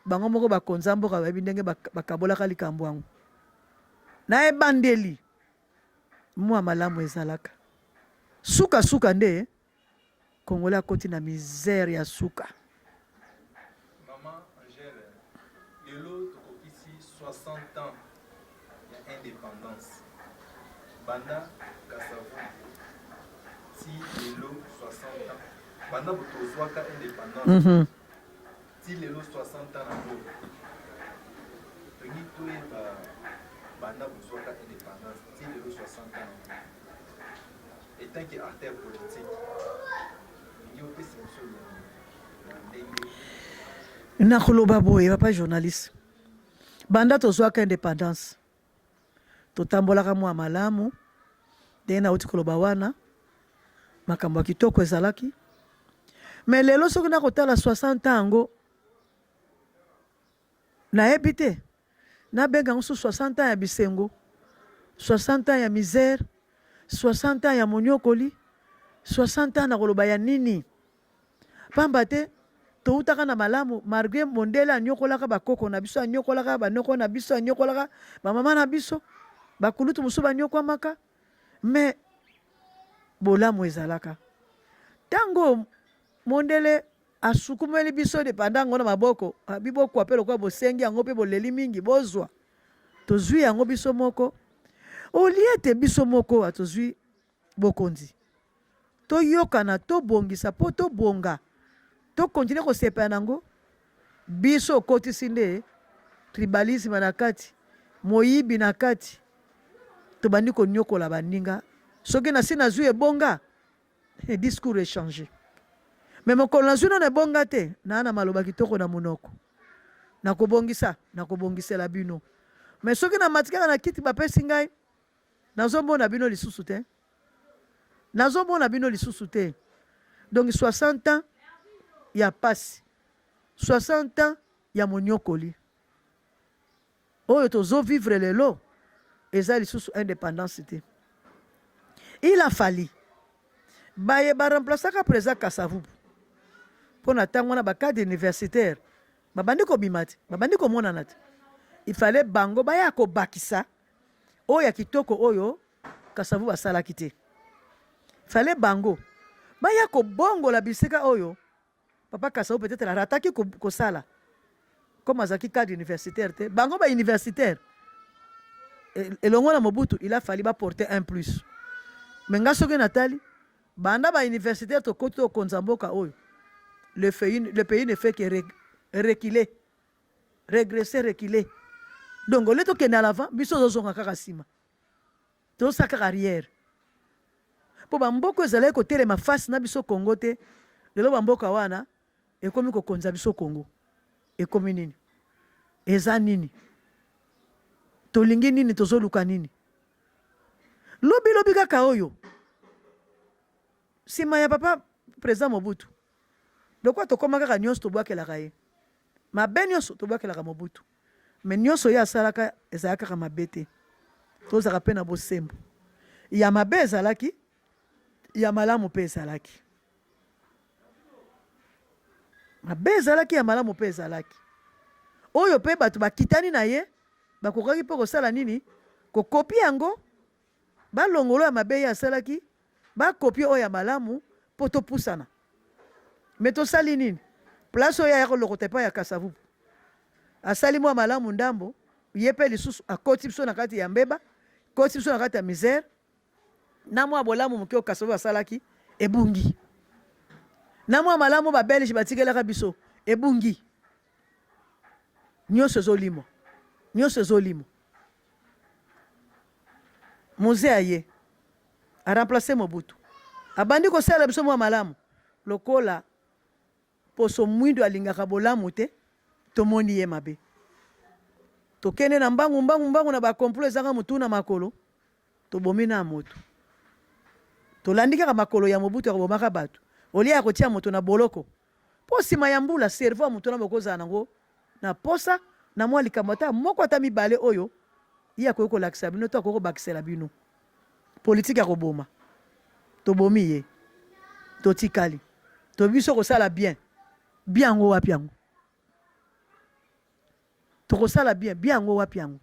bango moko bakonza mboka bayebi ndenge bakabolaka likambo yango na ebandeli mwa malamu ezalaka suka nde Congolais akoti na misère ya suka. Maman Angèle, lelo tokokisi 60 ans ya indépendance. Banda Kasavu, si lelo 60 ans. Banda botozwaka indépendance. Si lelo 60 ans na bo. Toki toyeba banda bozwaka indépendance. Si lelo 60 ans. Et tant que artère politique. nakoloba boye papa journaliste banda tozwaka indépendance totambolaka mwa malamu ndenge nauti koloba wana makambo ya kitoko ezalaki me lelo soki nakotala 60 ans yango nayebi te nabenga yango so 60 ans ya bisengo 60 ans ya misère 60 ans ya monyokoli 60 ans na koloba ya nini pamba te toutaka na malamu malgré mondele anyokolaka bakoko na biso anyokolaka banoko na biso anyokolaka bamama na biso bakulutu mosusu banyokwamaka me bolamu ezalaka ntango mondele asukumeli biso depanda yango na maboko biboko ape lokola bosengi yango mpe boleli mingi bozwa tozwi yango biso moko olie ete biso moko atozwi bokonzi toyokana tobongisa mpo tobonga tokontinue kosepela nango biso okotisi nde tribalisme na kati moyibi na kati tobandi konyokola baninga soki nasi nazwi ebonga discours échangé me mokolo nazwi nano ebonga te naa na maloba kitoko na monoko nakobongisela bino me soki na matikaka na kiti bapesi ngai nazomona bino lisusu te nazomona bino lisusu te donc 60 ans ya pasi 60 ans ya monyokoli oyo tozovivre lelo eza lisusu indépendance te il a fallu baye baremplasaka président Kasavubu mpo na ntango wana bacadre universitaire babandi kobima te babandi komonana te il fallait bango baya kobakisa oyo ya kitoko oyo Kasavubu asalaki te fallait bango baya kobongola bisika oyo papa Kasavubu peut-être arataki kosala comme azaki cadre universitaire te bango ba universitaire elongo na Mobutu il a fallu porter un plus mais nga soki natali banda ba universitaire tokoti okonza mboka oyo le pays ne fait que reculer régresser reculer donc ole tokende à l'avant biso tozonga kaka nsima tozosala kaka arrière mpo bamboka ezalaki kotelema face na biso Congo te lelo bamboka wana ekomi kokonza biso Congo ekomi nini eza nini tolingi nini tozoluka nini lobi kaka oyo nsima ya papa président Mobutu lokwa tokoma kaka nyonso tobwakelaka ye mabe nyonso tobwakelaka Mobutu me nyonso ye asalaka ezalaka kaka mabe te tozalaka mpe na bosembo ya mabe ezalaki ya malamu mpe ezalaki mabe ezalaki ya malamu mpe ezalaki oyo mpe bato bakitani na ye bakokaki mpe kosala nini kokopi yango balongolo ya mabe ye asalaki bakopi oyo ya malamu mpo topusana me tosali nini place oyo aya kolokota epai ya Kasavubu asali mwa malamu ndambo ye mpe lisusu akoti biso na kati ya mbeba koti biso na kati ya misère na mwa bolamu moke oyo Kasavubu asalaki ebungi na mwa malamu babelge batikelaka biso ebungi nyonso ezolimo moze aye aremplace Mobutu abandi kosala biso mwa malamu lokola poso mwindo alingaka bolamu te tomoni ye mabe tokende na mbangu na bakomplo ezanga mutu na makolo tobomi na moto tolandi kaka makolo ya Mobutu akobomaka bato olia ya kotia moto na boloko mpo nsima ya mbula servo ya moto na bokozala nango na posa na mwa likambo ata moko ata mibale oyo ye akoki kolakisa bino to akoki kobakisela bino politike ya koboma tobomi ye totikali to biso kosala bien yango wapi yango tokosala bien yango wapi yango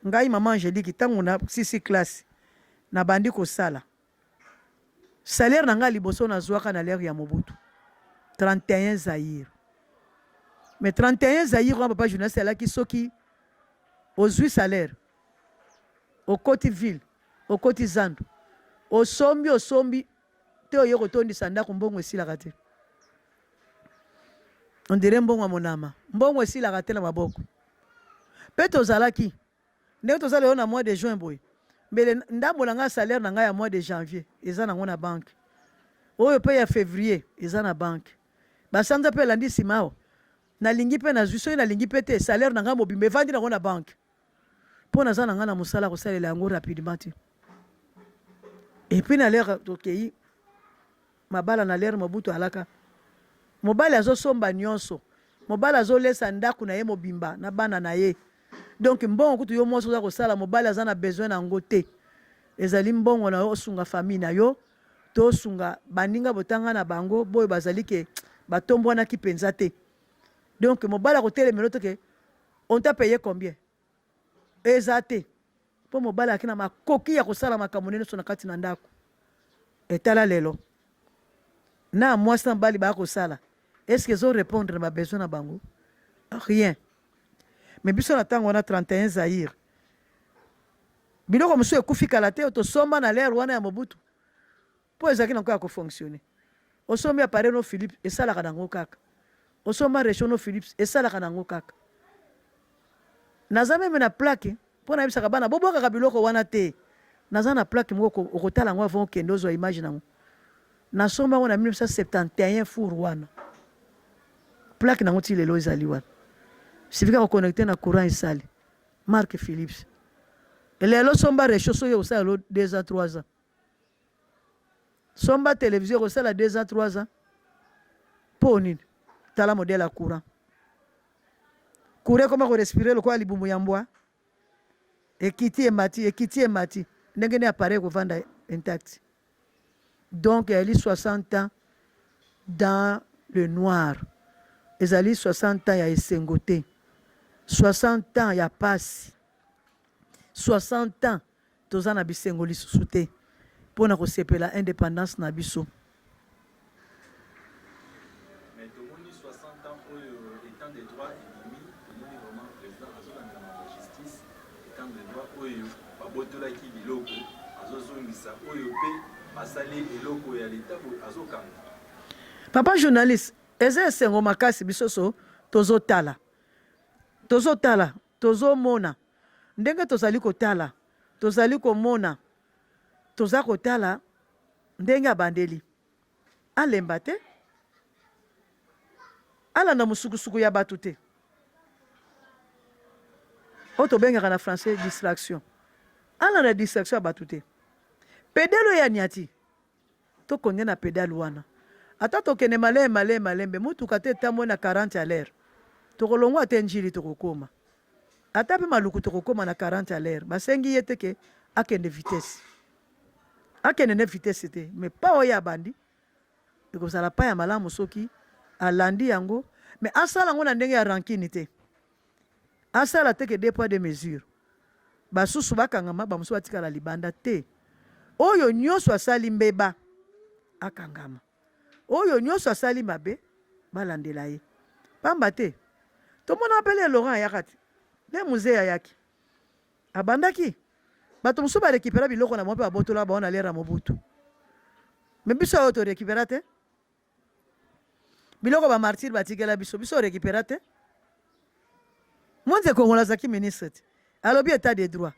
ngai mama Angélique ntango na 6 classe na bandi kosala salaire na ngai liboso nazwaka na lere ya Mobutu 31 Zaïre mais 31 Zaïre wana papa journaliste alaki soki ozwi salaire okoti ville okoti zandu osombi te oye kotondisa ndako mbongo esilaka te on dirait mbongo ya monama mbongo esilaka te na maboko mpe tozalaki ndenge tozala yo na mois de juin boye mbele ndambo na ngai salaire na ngai ya mois de janvier eza nango na banke oyo mpe ya février eza na banke basanza mpe elandi nsima awa nalingi mpe nazwi soki nalingi mpe te salaire na ngai mobimba evandi nango na banke mpo naza na ngai na mosala kosalela yango rapidement te epuis na lere tokei mabala na lere Mobutu alaka mobali azosomba nyonso mobali azolesa ndako na ye mobimba na bana na ye donc mbongo kutu yo mwasi oza kosala mobali aza na besoin na yango te ezali mbongo na yo osunga famille na yo to osunga baninga botanga na bango boyo bazali ke batombwanaki mpenza te donc mobali akotelemela to ke on t'a payé combien eza te mpo mobali akina makoki ya kosala makambo nene so na kati na ndako etala lelo na mwasi na mobali baya kosala est-ce que ezo répondre na babesoin na bango rien mais biso na ntango wana 31 Zaïre biloko mosusu ekufi kala te tosomba na lere wana ya Mobutu mpo ezalaki na nko ya kofonctionne osombi appareil no Philips esalaka nango kaka osomba réchaud no Philips esalaka nango kaka naza meme na plaque mpo nayebisaka bana bobwakaka biloko wana te naza na plaque moko okotala yango avant okende ozwa image nango nasomba yango na 1971 four wana plaque nango ti lelo ezali wana sifika koconnecte na courant esali marque Philips lelo somba réchaud soki okosala lo 2 ans 3 ans somba télévision okosala 2 ans 3 ans mpo nini tala modèle ya courant ekoma korespire lokola libumu ya mbwa ekiti emati ndenge ne appareil kovanda intact donc ezali 60 ans dans le noir ezali 60 ans ya esengo te 60 ans ya pasi 60 ans toza na bisengo lisusu te mpo na kosepela indépendance na biso botolaki biloko azozongisa oyo mpe basali eloko ya leta azokanga papa journaliste eza esengo makasi biso so tozotala tozomona ndenge tozali kotala tozali komona toza kotala ndenge abandeli alemba te alanda mosukusuku ya bato te oyo tobengaka na français distraction alanda distraction ya bato te pedalo ya niati tokonde na pedale wana ata tokende malembe mutuka te etambo na 40 à l'heure tokolongwa te njili tokokoma ata mpe maluku tokokoma na 40 à l'heure basengi ye te ke akende vitesse akende ne vitesse te mais pa oyo abandi ekozala pa ya malamu soki alandi yango mais asala yango na ndenge ya rankini te asala te ke deux poids de mesure basusu bakangama bamosusu batikala libanda te oyo nyonso asali mbeba akangama oyo nyonso asali mabe balandela ye pamba te tomona apele Laurent ayaka te nde musée ayaki abandaki bato mosusu barekipera biloko na mo mpe babotola baona lera Mobutu me biso oyo torekipera te biloko bamartire batikela biso orekipera te Moïse Kongola azalaki ministre te alobi état de droit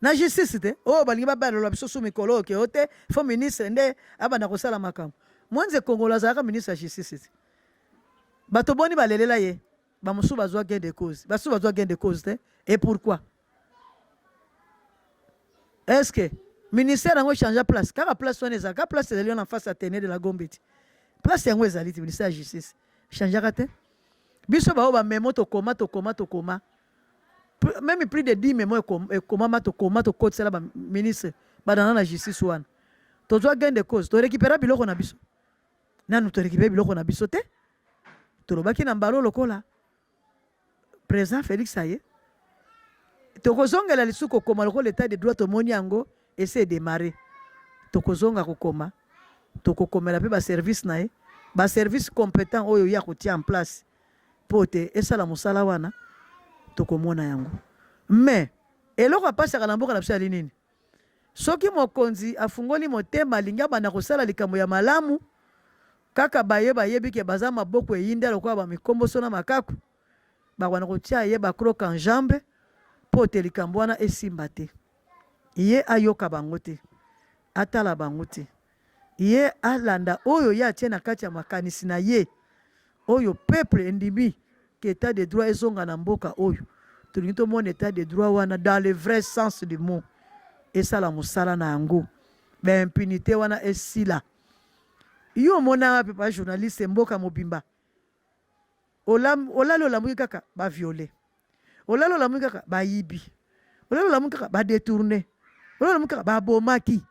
na justice te oyo balingi babalola biso su mikolo oke o te fo ministre nde abanda kosala makambo Moïse Kongola azalaka ministre ya justice te bato boni balelela ye bamosusu bazwa gain de cause basusu bazwa gain de cause te et pourquoi est-ce que ministère yango change place kaka place wana ezalaka place ezali wana en face ya tenere de la Gombe te place yango ezali te ministère ya justice changeaka te biso bao ba memo to koma même plus de 10 memo et koma to code c'est là ba ministre ba dans la justice wana to doit gain de cause to récupérer biloko na biso nanu to récupérer biloko na biso te to lobaki na mbalo lokola président Félix Aye to kozongela lisuko koma lokola l'état de droit to moni yango essayer démarrer to kozonga kokoma to kokomela pe ba service na ye ba service compétent oyo ya kotia en place pote esala musala wana tokomona yango mais eloko apasaka na mboka na biso ali nini soki mokonzi afungoli motema alingi abanda kosala likambo ya malamu kaka bayebi ke baza maboko eyinda lokola bamikomboso na makaku bakwana kotia ye bakroka en jambe pote likambo wana esimba te ye ayoka bango te atala bango te ye alanda oyo ye atie na kati ya makanisi na ye oyo peuple endimi ke état de droit ezonga na mboka oyo tolingi tomona état de droit wana dans le vrai sens du mot esala mosala na yango baimpunité wana esila yo omona wapi pa journaliste mboka mobimba olali olamuki kaka baviole olali olamuki kaka bayibi olali olamuki kaka badetourne olali olamuki kaka babomaki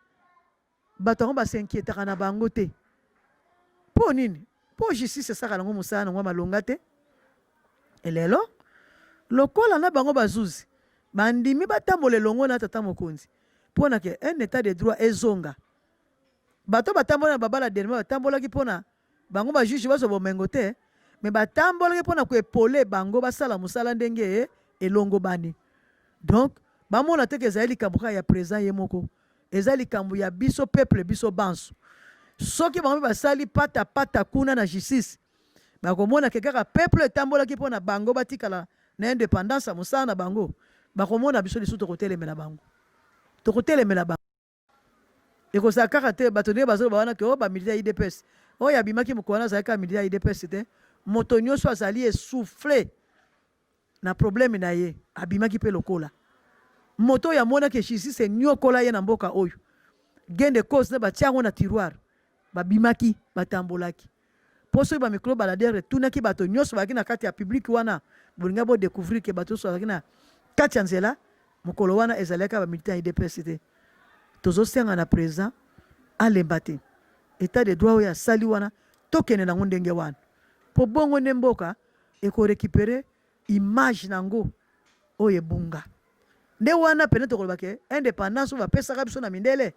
bato yango basinquiétaka na bango te mpo nini mpo justice esaka nango mosala nango malonga te elelo lokola na bango bazuzi bandimi batambola elongo na tata mokonzi mpo na ke un état de droit ezonga bato batambola na babala derme batambolaki mpo na bango bajuge bazwa bomengo te me batambolaki mpo na koepole bango basala mosala ndenge elongo bani donc bamona te ke ezali likambo kaka ya président ye moko eza likambo ya biso peuple biso banso soki bango basali pata kuna na justice bakomona ke kaka peuple etambolaki mpo na bango batikala na indépendance ya mosala na bango bakomona biso lisusu tokotelemela bango ekozala kaka te bato ndenge bazoloba wana ke oyo bamilitaire ya idps oyo abimaki mokolo wana azalaki kaka militaire ya idps te moto nyonso azali esouffle na problème na ye abimaki mpe lokola moto oyo amonaki justice enyokola ye na mboka oyo gende cause na batia yango na tiroir babimaki batambolaki mpo soki bamikro baladere tunaki bato nyonso bazalaki na kati ya publike wana bolinga bodécouvrir ke bato nyonso bazalaki na kati ya nzela mokolo wana ezalaki bamilitaire ya idps te tozosenga na président alemba te état de droit oyo asali wana tokende nango ndenge wana mpo bongo nde mboka ekorécupere image nango oyo ebunga nde wana pene tokolobake indépendance oyo bapesaka biso na mindele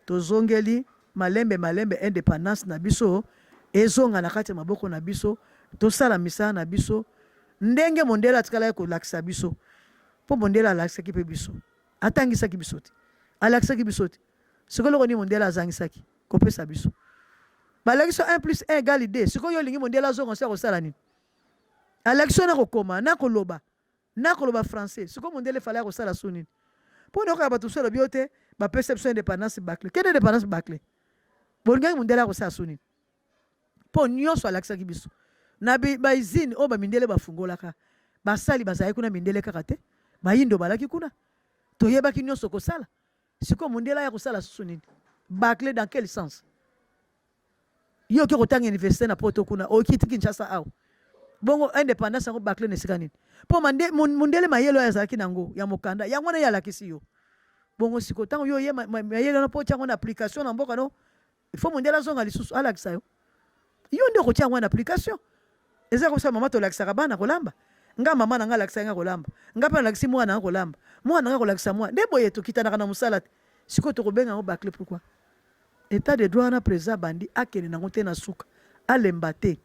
tozongeli malembe indépendance na biso ezonga na kati ya maboko na biso tosala misala na biso ndenge mondele atikala kolakisa biso mpo mondele alakisaki mpe biso atangisaki biso te alakisaki biso te sikoyo loko nini mondele azangisaki kopesa biso balakisi 1+1 égale 2 sikoyo olingi mondele azonga osia kosala nini alakisi na kokoma na koloba français sikoyo mondele efalaki kosala so nini mpo nayokoya bato so elobi yo te bapesa biso indépendance bacle kende indépendance bacle bolingaki mondele akosala so nini mpo nyonso alakisaki biso na baizine oyo bamindele bafungolaka basali bazalaki kuna mindele kaka te bayindo balaki kuna toyebaki nyonso kosala sikoyo mondele aya kosala susu nini bacle dans quel sens yo oki kotanga université na poto kuna okiti Kinshasa awa bongo indépendance yango bacle na esika nini mpo mondele mayele oyo azalaki nango ya mokanda yango wana ye alakisi yo bongo sikoyo ntango yo ye mayele wana mpo tiango na application na mboka no ifo mondele azonga lisusu alakisa yo yo nde okotia yango na application eza kosala mama tolakisaka bana kolamba nga mama na nga alakisa nga kolamba nga mpe nalakisi mwana nga kolamba mwana nga kolakisa mwana nde boye tokitanaka na mosala te sikoyo tokobenga yango bacle pourquoi état de droit na président bandi akende nango te na suka alemba te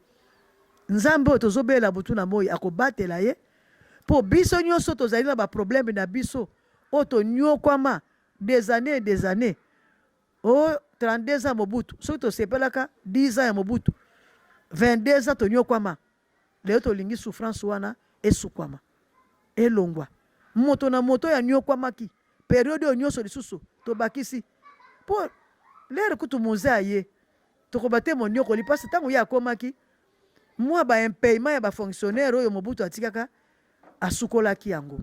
nzambe oyo tozobela butu na moi akobatela ye mpo biso nyonso tozali na baproblème na biso oyo tonyokwama des années o 32 ans mobutu soki tosepelaka 10 ans ya mobutu 22 ans tonyokwama leo tolingi souffrance wana esukwama elongwa moto na moto ya nyokwamaki periode oyo nyonso lisusu tobakisi mpo lere kutu moza ye tokoba te monyokoli mpasi ntango ye akomaki mwa baimpayement ya bafonctionnaire oyo mobutu atikaka asukolaki yango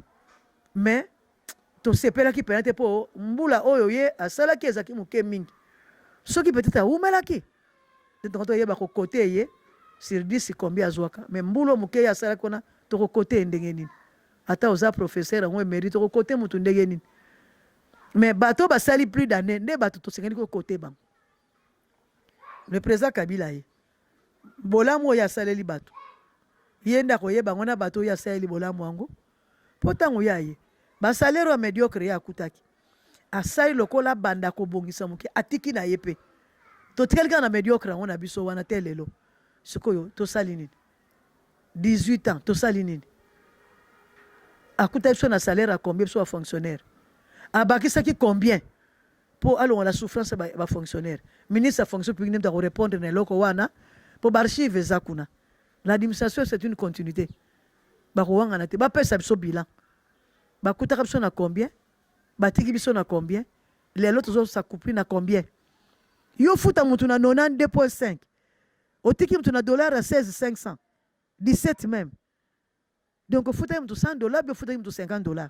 mais tosepelaki pena te mpo mbula oyo ye asalaki ezalaki moke mingi soki peut-être awumelaki te tokoto yeba kokote ye sur 10 combien azwaka mais mbulo moke ya sala kona toko côté ndenge nini ata oza professeur ngo mérite toko côté mutu ndenge nini mais bato basali plus d'année nde bato to sengeli ko côté bang le président Kabila ye bolamu ya saleli bato yenda ko yeba ngona bato ya saleli bolamu wango potango ya ye ba salaire médiocre ya kutaki asali lokola banda ko bongisa muke atiki na yepe to tikelika na médiocre ngona biso wana telelo sikoyo to sali nini 18 ans to sali nini akuta biso na salaire a combien biso a fonctionnaire abakisaki combien pour alonga la souffrance ba fonctionnaire ministre de fonction publique n'aime pas répondre na loko wana pour archive ezakuna l'administration c'est une continuité ba ko na te ba pesa biso bilan ba kutaka biso na combien ba tiki biso na combien les autres ont sa coupe na combien yo futa mutu na 92.5 otiki mutu na dollar à 16,500 17 même donc futa mutu $100 bien futa mutu $50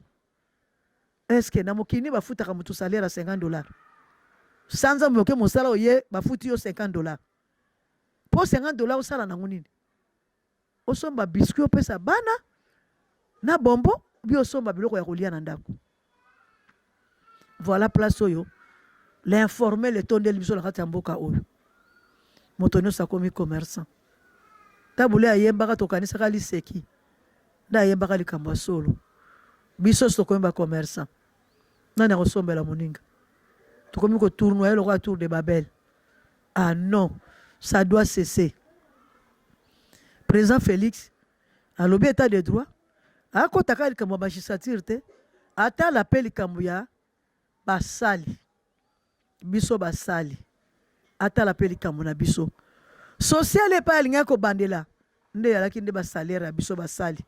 est-ce que na mokini ba futa mutu salaire à $50 sanza moke mosala oye ba futi yo $50 pour $50 osala nango nini osomba biscuit opesa bana na bombo bi osomba biloko ya kolia na ndako voilà place oyo l'informel etondeli biso na kati ya mboka oyo moto nyonso akomi commerçant tabule ayembaka tokanisaka liseki nde ayembaka likambo ya solo biso so tokomi bacommerçant nani akosombela moninga tokomi kotournoye lokola tour de Babel. Ah non, ça doit cesser. Président Félix alobi état de droit akotaka likambo ya magistrature te ata lapel likambo ya basali biso basali ata lapel likambo na biso social epa alingaki kobandela nde yalaki nde basalaire ya biso basali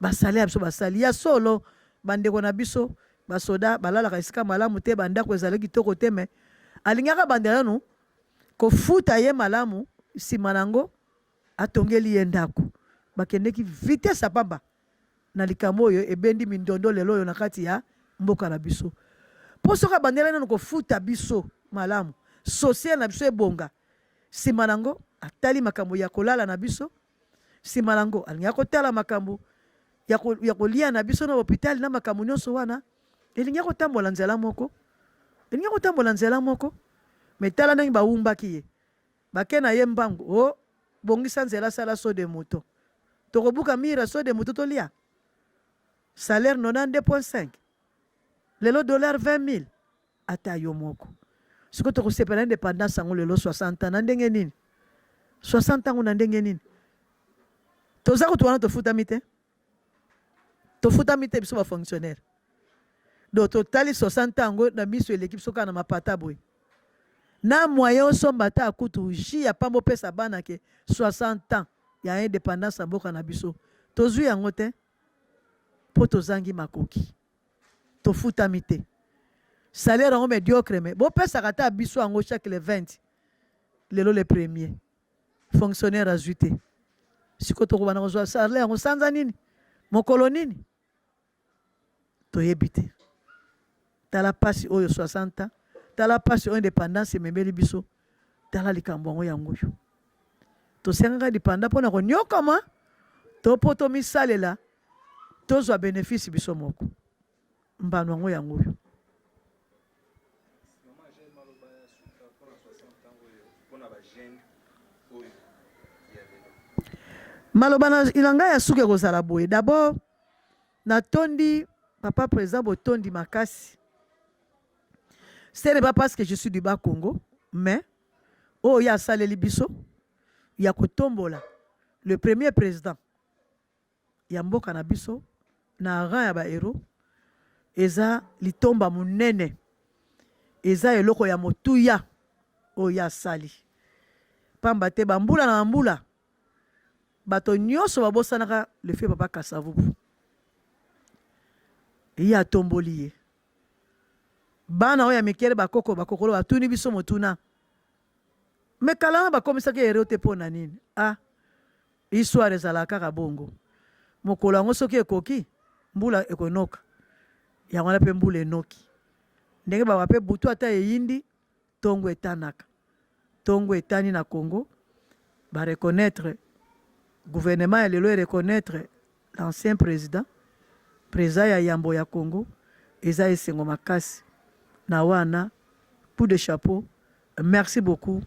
basalaire ya biso basali ya solo bandeko na biso basoda balalaka esika malamu te bandako ezalaki kitoko te me alingaka bandela no kofuta ye malamu nsima nango atongeli ye ndako bakendeki vitesse apamba na likambo oyo ebendi mindondo lelo oyo na kati ya mboka na biso mpo soki abandela nano kofuta biso malamu social na biso ebonga nsima nango atali makambo ya kolala na biso nsima nango alingaka kotala makambo ya kolia na biso na hôpital na makambo nyonso wana elingaki kotambola nzela moko elingaki kotambola nzela moko me tala ndenge bawumbaki ye bake na ye mbangu o bongisa nzela sala so de moto tokobuka mira so de moto tolia salaire 92.5 lelo dollar 20 000 ata yo moko siko tokosepela indépendance yango lelo 60 ans na ndenge nini 60 ans na ndenge nini toza kutu wana tofutami te biso bafonctionnaire do totali 60 ans na miso eleki biso kaka na mapata boye na moyen osomba ta akutu ji ya pamba opesa bana ke 60 ans ya indépendance ya mboka na biso tozwi yango te mpo tozangi makoki tofutami te salaire yango médiocre me bopesaka ta biso yango chaque le 20 lelo le premier fonctionnaire azwi te siko tokobana kozwa salaire yango sanza nini mokolo nini toyebi te tala pasi oyo 60 ans tala pasi oyo indépendance ememeli biso tala likambo yango yango oyo tosengaka dipanda mpona konyokama to mpo tomisalela tozwa bénéfice biso moko mbano yango yango oyo maloba na ilanga ya suki ekozala boye d'abord natondi papa président botondi makasi ce n'est pas parce que je suis du bas Congo mais oh ya saleli biso ya kotombola le premier président ya mboka na biso na rang ya bahéros eza litomba munene eza eloko ya motuya oyo ya sali pamba te bambula na bambula bato nyonso babosanaka le feu papa Kasavubu ye atomboli ye bana oyo ya mikele bakokolo batuni biso motuna me kala wana bakomisaki ere te mpo na nini histoire ezalaka kaka bongo mokolo yango soki ekoki mbula ekonoka yango wana mpe mbula enoki ndenge baba mpe butu ata eyindi ntongo etanaka ntongo etani na Congo va reconnaître gouvernement ya lelo reconnaître l'ancien président ya yambo ya Congo eza esengo makasi na wana coup de chapeau. Merci beaucoup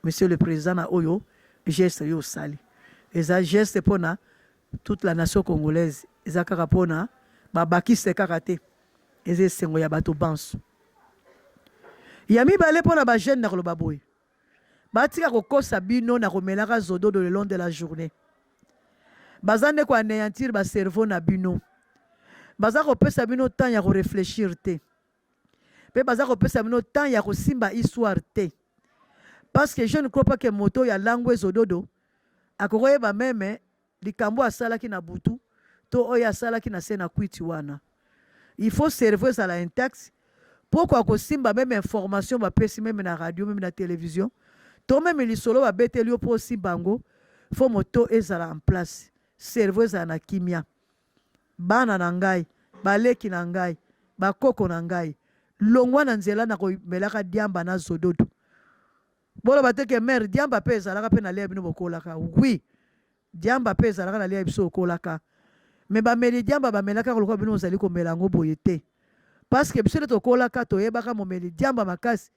monsieur le président na oyo geste yo sali eza geste pona toute la nation congolaise eza kaka pona babakise kaka te eza esengo ya bato banso ya mibale mpona bajeune na koloba boye batika kokosa bino na komelaka zododo le long de la journée baza nde koanéantir bacerveau na bino baza kopesa bino temps ya korefléchir te mpe baza kopesa bino temps ya kosimba histoire te parce que je ne crois pas que moto ya langue zododo akokoyeba meme likambo asalaki na butu to oyo asalaki na se na kwiti wana il faut cerveau ezala intact poko kosimba meme information bapesi meme na radio meme na télévision to meme lisolo babeteli yo mpo osimba yango fo moto ezala en place cerveau ezala na kimia bana na ngai baleki na ngai bakoko na ngai longwa na nzela na komelaka diamba na zododo boloba te ke mare diamba mpe ezalaka mpe na lia bino bokolaka oui diamba mpe ezalaka na lia biso okolaka me bameli diamba bamelaka koloka bino ozali komela yango boye te parce que biso nde tokolaka toyebaka momeli diamba makasi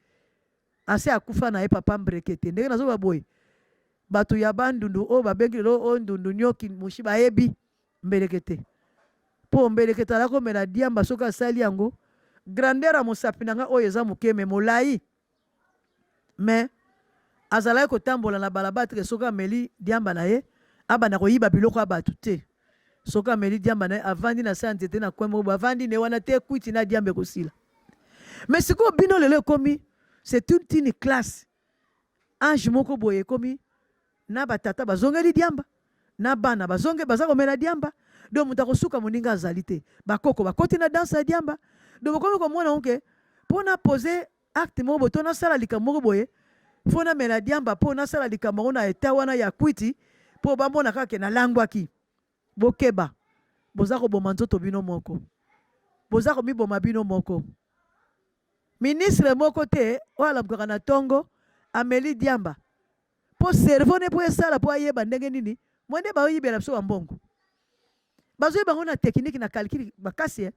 ase akufa na ye papa mbreke te ndenge nazoba boye bato ya bandundu oyo babengi lelo oyo ndundu nyoki mushi bayebi mbeleke te mpo mbeleke tala komela diamba soki asali yango grandeur ya mosapi na nga oyo eza moke me molai me azalaki kotambola na balabala teke soki ameli diamba na ye abanda koyiba biloko ya bato te soki ameli diamba na ye avandi na se ya nzete na kwembo bo avandi ne wana te kwiti na diamba ekosila me sikoyo bino lelo ekomi c'est toute une classe ange moko boye ekomi na batata bazongeli diamba na bana baza komela diamba do moto akosuka moninga azali te bakoko bakoti na danse ya diamba do bokomi komona oke mpo na pose acte moko boye to nasala likambo moko boye fo namela diamba mpo nasala likambo yango na eta wana ya kwiti mpo bamona kaka ke nalangwaki bokeba boza koboma nzoto bino moko boza komiboma bino moko ministre moko te oyo alambukaka na ntongo ameli diamba mpo cerveau ne mpo esala mpo ayeba ndenge nini mwa nde baoyibela biso bambongo bazoyeba yango na teknike na calcule makasi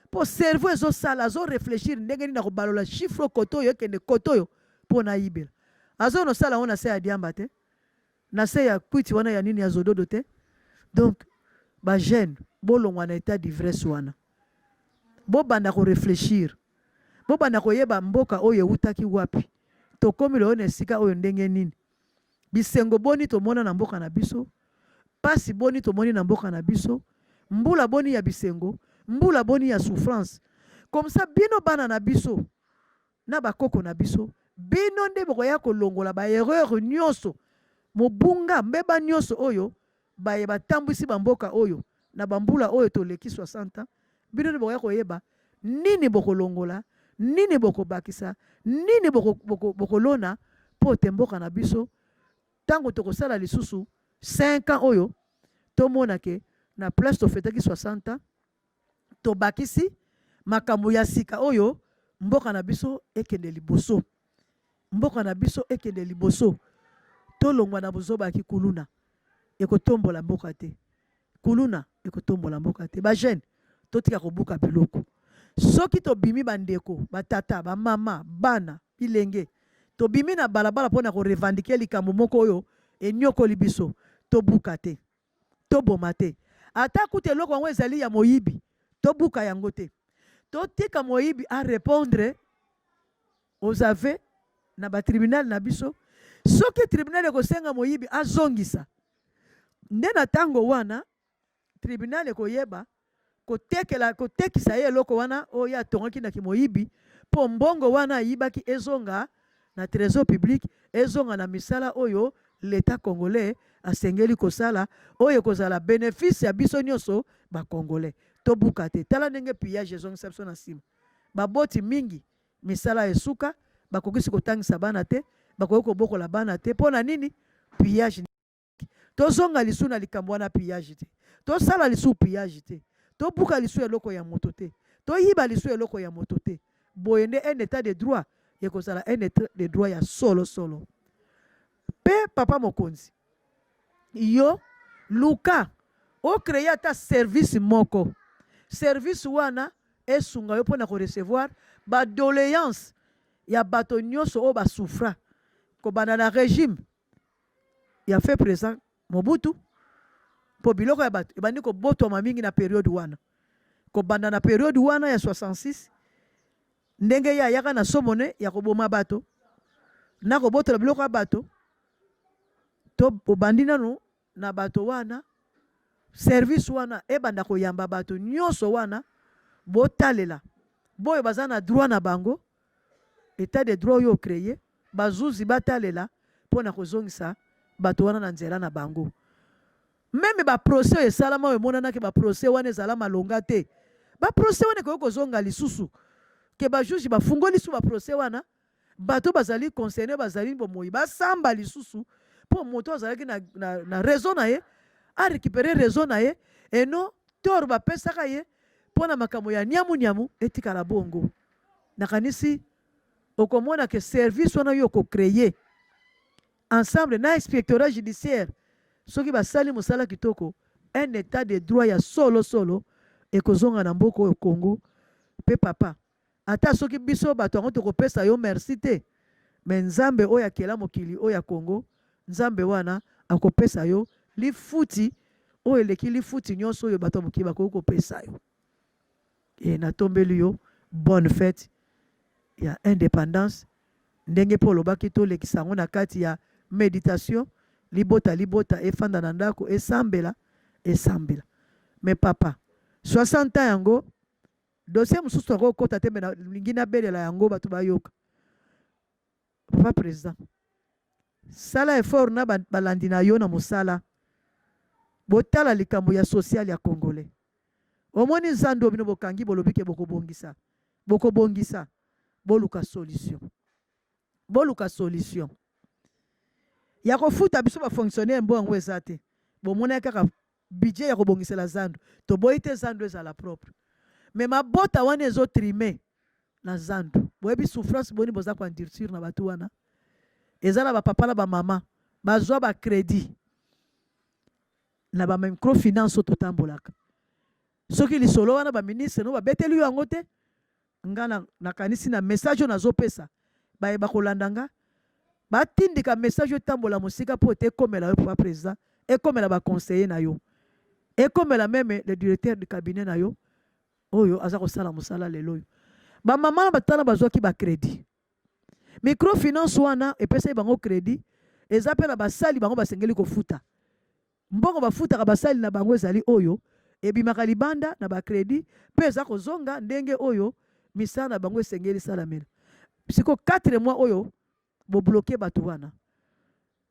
mpo cerveau ezosala azorefléchir ndenge nini na kobalola chiffre kote oyo ekende kote oyo mpo nayibela azonosala yango na se ya diamba te na se ya kwiti wana ya nini ya zododo te donc bajeune bolongwa na état d'ivresse wana bobanda korefléchir bobanda koyeba mboka oyo eutaki wapi tokomi lelo na esika oyo ndenge nini bisengo boni tomona na mboka na biso pasi boni tomoni na mboka na biso mbula boni ya bisengo mbula boni ya souffrance comme ça bino bana na biso na bakoko na biso bino nde bokoya kolongola baerreur nyonso mobunga mbeba nyonso oyo baye batambwisi bamboka oyo na bambula oyo toleki 60 ans bino nde bokoya koyeba nini bokolongola nini bokobakisa nini bokolona mpo te mboka na biso ntango tokosala lisusu 5 ans oyo tomona ke na place tofetaki 60 ans tobakisi makambo ya sika oyo mboka na biso ekende liboso mboka na biso ekende liboso tolongwa na bozobaki kuluna ekotombola mboka te kuluna ekotombola mboka te bajeune totika kobuka biloko soki tobimi bandeko batata bamama bana bilenge tobimi na balabala mpona korevandike likambo moko oyo enyokoli biso tobuka te toboma te ata kuta eloko yango ezali ya moyibi tobuka yango te totika moyibi arépondre aux aveux na batribunal na biso soki tribunal ekosenga moyibi azongisa nde na ntango wana tribunal ekoyeba kotekisa ye eloko wana oyo atongaki na kimoyibi mpo mbongo wana ayibaki ezonga na trésor public ezonga na misala oyo l'état congolais asengeli kosala oyo kozala bénéfice ya biso nyonso bakongolais tobuka te tala ndenge pillage ezongisa biso na nsima baboti mingi misala esuka bakokisi kotangisa bana te bakoki kobokola bana te mpo na nini pillage tozonga lisu na likambo wana pillage te tosala lisu pillage te tobuka lisu eloko ya moto te toyiba lisu eloko ya moto te boye nde un état de droit ekozala un état de droit ya solo Pe papa mokonzi yo luka o créer ta service moko service wana esunga yo mpona recevoir badoléance ya bato nyonso oyo basouffra kobanda na régime ya fait présent Mobutu mpo biloko ya bato ebandi kobotwama mingi na periode wana kobanda na periode wana ya 66 ndenge ye ayaka na somone ya koboma bato na kobotola biloko ya bato to obandi nanu na bato wana service wana ebanda koyamba bato nyonso wana botalela boyo baza na droit na bango état de droit oyo créé bazuzi batalela mpona kozongisa bato wana na nzela na bango meme baprocès oyo esalama oyo emonanaki baprocès wana ezala malonga te baprocès wana ekoki kozonga lisusu ke bajuge bafungoli lisusu baprocès wana bato bazali concerné bazali bomoi basamba lisusu mpo moto azalaki na raison na ye arécupere raison na ye eno toro bapesaka ye mpona makambo ya niamu etikala bongo nakanisi okomona ke service wana yo okocreye ensemble na inspectorat judiciaire soki basali mosala kitoko un état de droit ya solo ekozonga na mboka oyo Congo pe papa ata soki biso bato yango tokopesa yo merci te me nzambe oyo akela mokili oyo ya Congo nzambe wana akopesa yo lifuti oyo eleki lifuti nyonso oyo bato ya mokili bakoki kopesa yo e natombeli yo bonne fête ya indépendance ndenge mpo olobaki tolekisa yango na kati ya méditation libota efanda na ndako esambela me papa 60 ans yango dossier mosusu akokota te me lingi nabelela yango bato bayoka papa président sala effort na balandi na yo na mosala botala likambo ya social ya congolais omoni nzando bino bokangi bolobi ke bokobongisa boluka solution ya kofuta biso bafonctionnaire mbo yango eza te bomona kaka budget ya kobongisela zando toboyi te zando ezala propre me mabota wana ezotrime na zando boyebi souffrance boni boza koendurcir na bato wana eza na bapapa na bamama bazwa bacrédit na bamicrofinance oyo totambolaka soki lisolo wana baministre no babeteli yo yango te nga nakanisi na message oyo nazopesa bayeba kolanda nga batindika message oyo etambola mosika mpo te ekomela yo papa président ekomela baconseiller na yo ekomela meme le directeur du cabinet na yo oyo aza kosala mosala lelo oyo bamama na batana bazwaki bacrédit microfinance wana epesaki bango crédit eza mpe na basali bango basengeli kofuta mbongo bafutaka basali na bango ezali oyo ebimaka libanda na bacrédit mpe eza kozonga ndenge oyo misala na bango esengeli salamela siko 4 mois oyo bobloke bato wana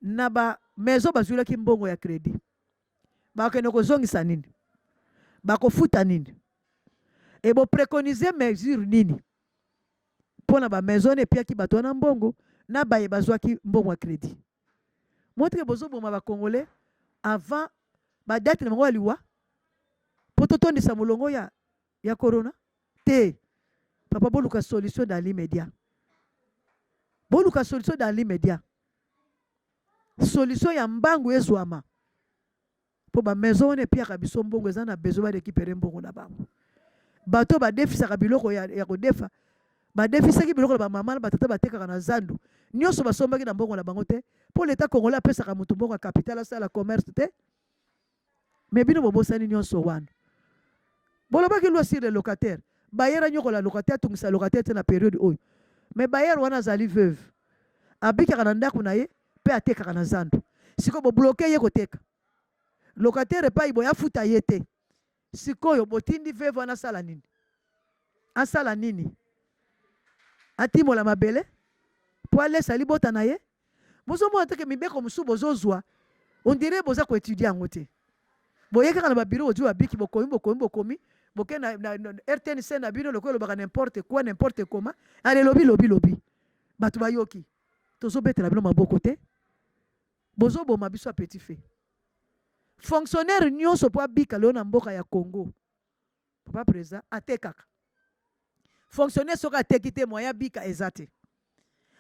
na bamaison bazwilaki mbongo ya crédit bakende kozongisa nini bakofuta nini e bopréconize mesure nini mpona bamaison epiaki bato wana mbongo na baye bazwaki mbongo ya crédit motreke bozoboma bacongolais avant badate na bango ya liwa mpo totondisa molongo ya corona te papa boluka solution dans l'immédiat boluka solution dans l'immédiat solution ya mbangu ezwama mpo bamaison wana epiaka biso mbongo eza na besoin barécupere mbongo na bango bato badefisaka biloko ya kodefa badefisaki biloko na bamama na batata batekaka na zandu nyonso basombaki na mbongo na bango te mpo leta congolais apesaka motu mbongo ya capital asala commerce te me bino bobosani nyonso wana bolobaki loi sur le locataire bayera nyokola locataire atungisa locataire te na période oyo me bayere wana azali veuve abikaka na ndako na ye mpe atekaka na zandu sikoyo bobloke ye koteka locataire epai boya futa ye te sikoyo botindi veuve wana asala nini atimola mabele mpo alesa libota na ye bozomona teke mibeko mosusu bozozwa ondire boza koétudie yango te boye kaka na babiro ozwi babiki bokomi boke na RTNC na bino lokola elobaka n'importe comment ale lobi bato bayoki tozobetela bino maboko te bozoboma biso ya petit fait fonctionnaire nyonso mpo abika leo na mboka ya Congo papa président atekaka fonctionnaire soki ateki te moyen abika eza te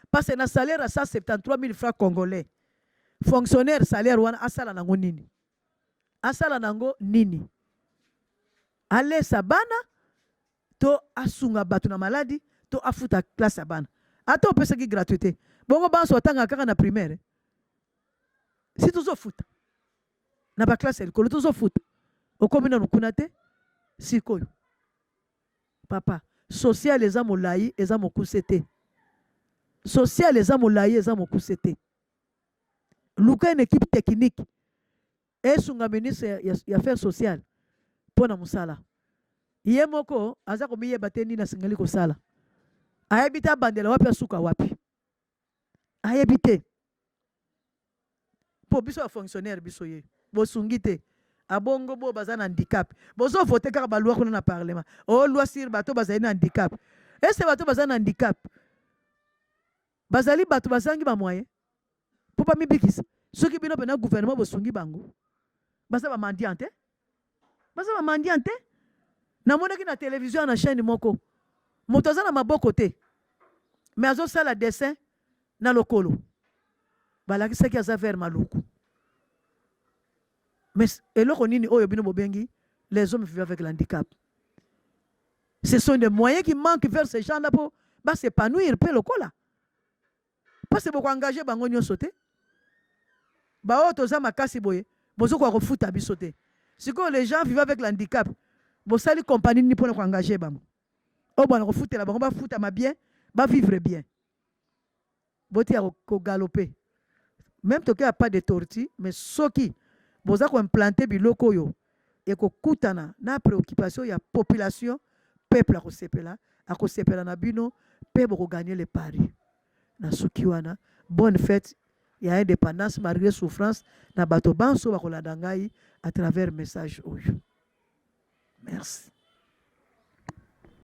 parce que na salaire ya 173 000 francs congolais fonctionnaire salaire wana asala nango nini, asala nango nini, alesa bana to asunga bato na maladi to afuta classe ya bana ata opesaki gratuité bongo banso atanga kaka na primaire si tozofuta na baklasse ya likolo tozofuta okomi nanu kuna te sikoyo papa social eza molai eza mokuse te, social eza molai eza mokuse te. Luka une équipe technique esunga ministre ya affaires sociales pona musala ye moko aza komiyeba te nini asingali kosala, ayebi te abandela wapi asuka wapi, ayebi te. Po biso ya fonctionnaire biso ye bosungi te abongo bo baza na handicap bozo voter kaka baloi kuna na parlement o loi sur bato bazali na handicap. Ese bato baza na handicap bazali bato bazangi ba moyen po pa mibikisa soki bino pena gouvernement bosungi bango baza ba mendiant te, baza ba mendiant te. Namonaki na télévision na chaîne moko moto aza na maboko te mais azosala dessin na lokolo balakisaki aza vers maluku. Mais eloko nini oyo bino bobengi les hommes vivant avec l'handicap? Ce sont des moyens qui manquent vers ces gens-là pour s'épanouir pe lokola. Parce que beaucoup engagé bango nyonso te ba o toza makasi boye bozo ko refuta biso te. Siko les gens vivant avec l'handicap bosali compagnie ni pona ko engager bango o bana ko futela bango ba futa ma bien ba vivre bien boti ya ko galoper même toke a pas de tortue mais soki boza ko implanter biloko yo et ko kutana na préoccupation ya population peuple a ko sepela na bino pe boko gagner les paris na suki wana. Bonne fête ya indépendance malgré souffrance na bato banso bakolanda ngai à travers message oyo. Merci.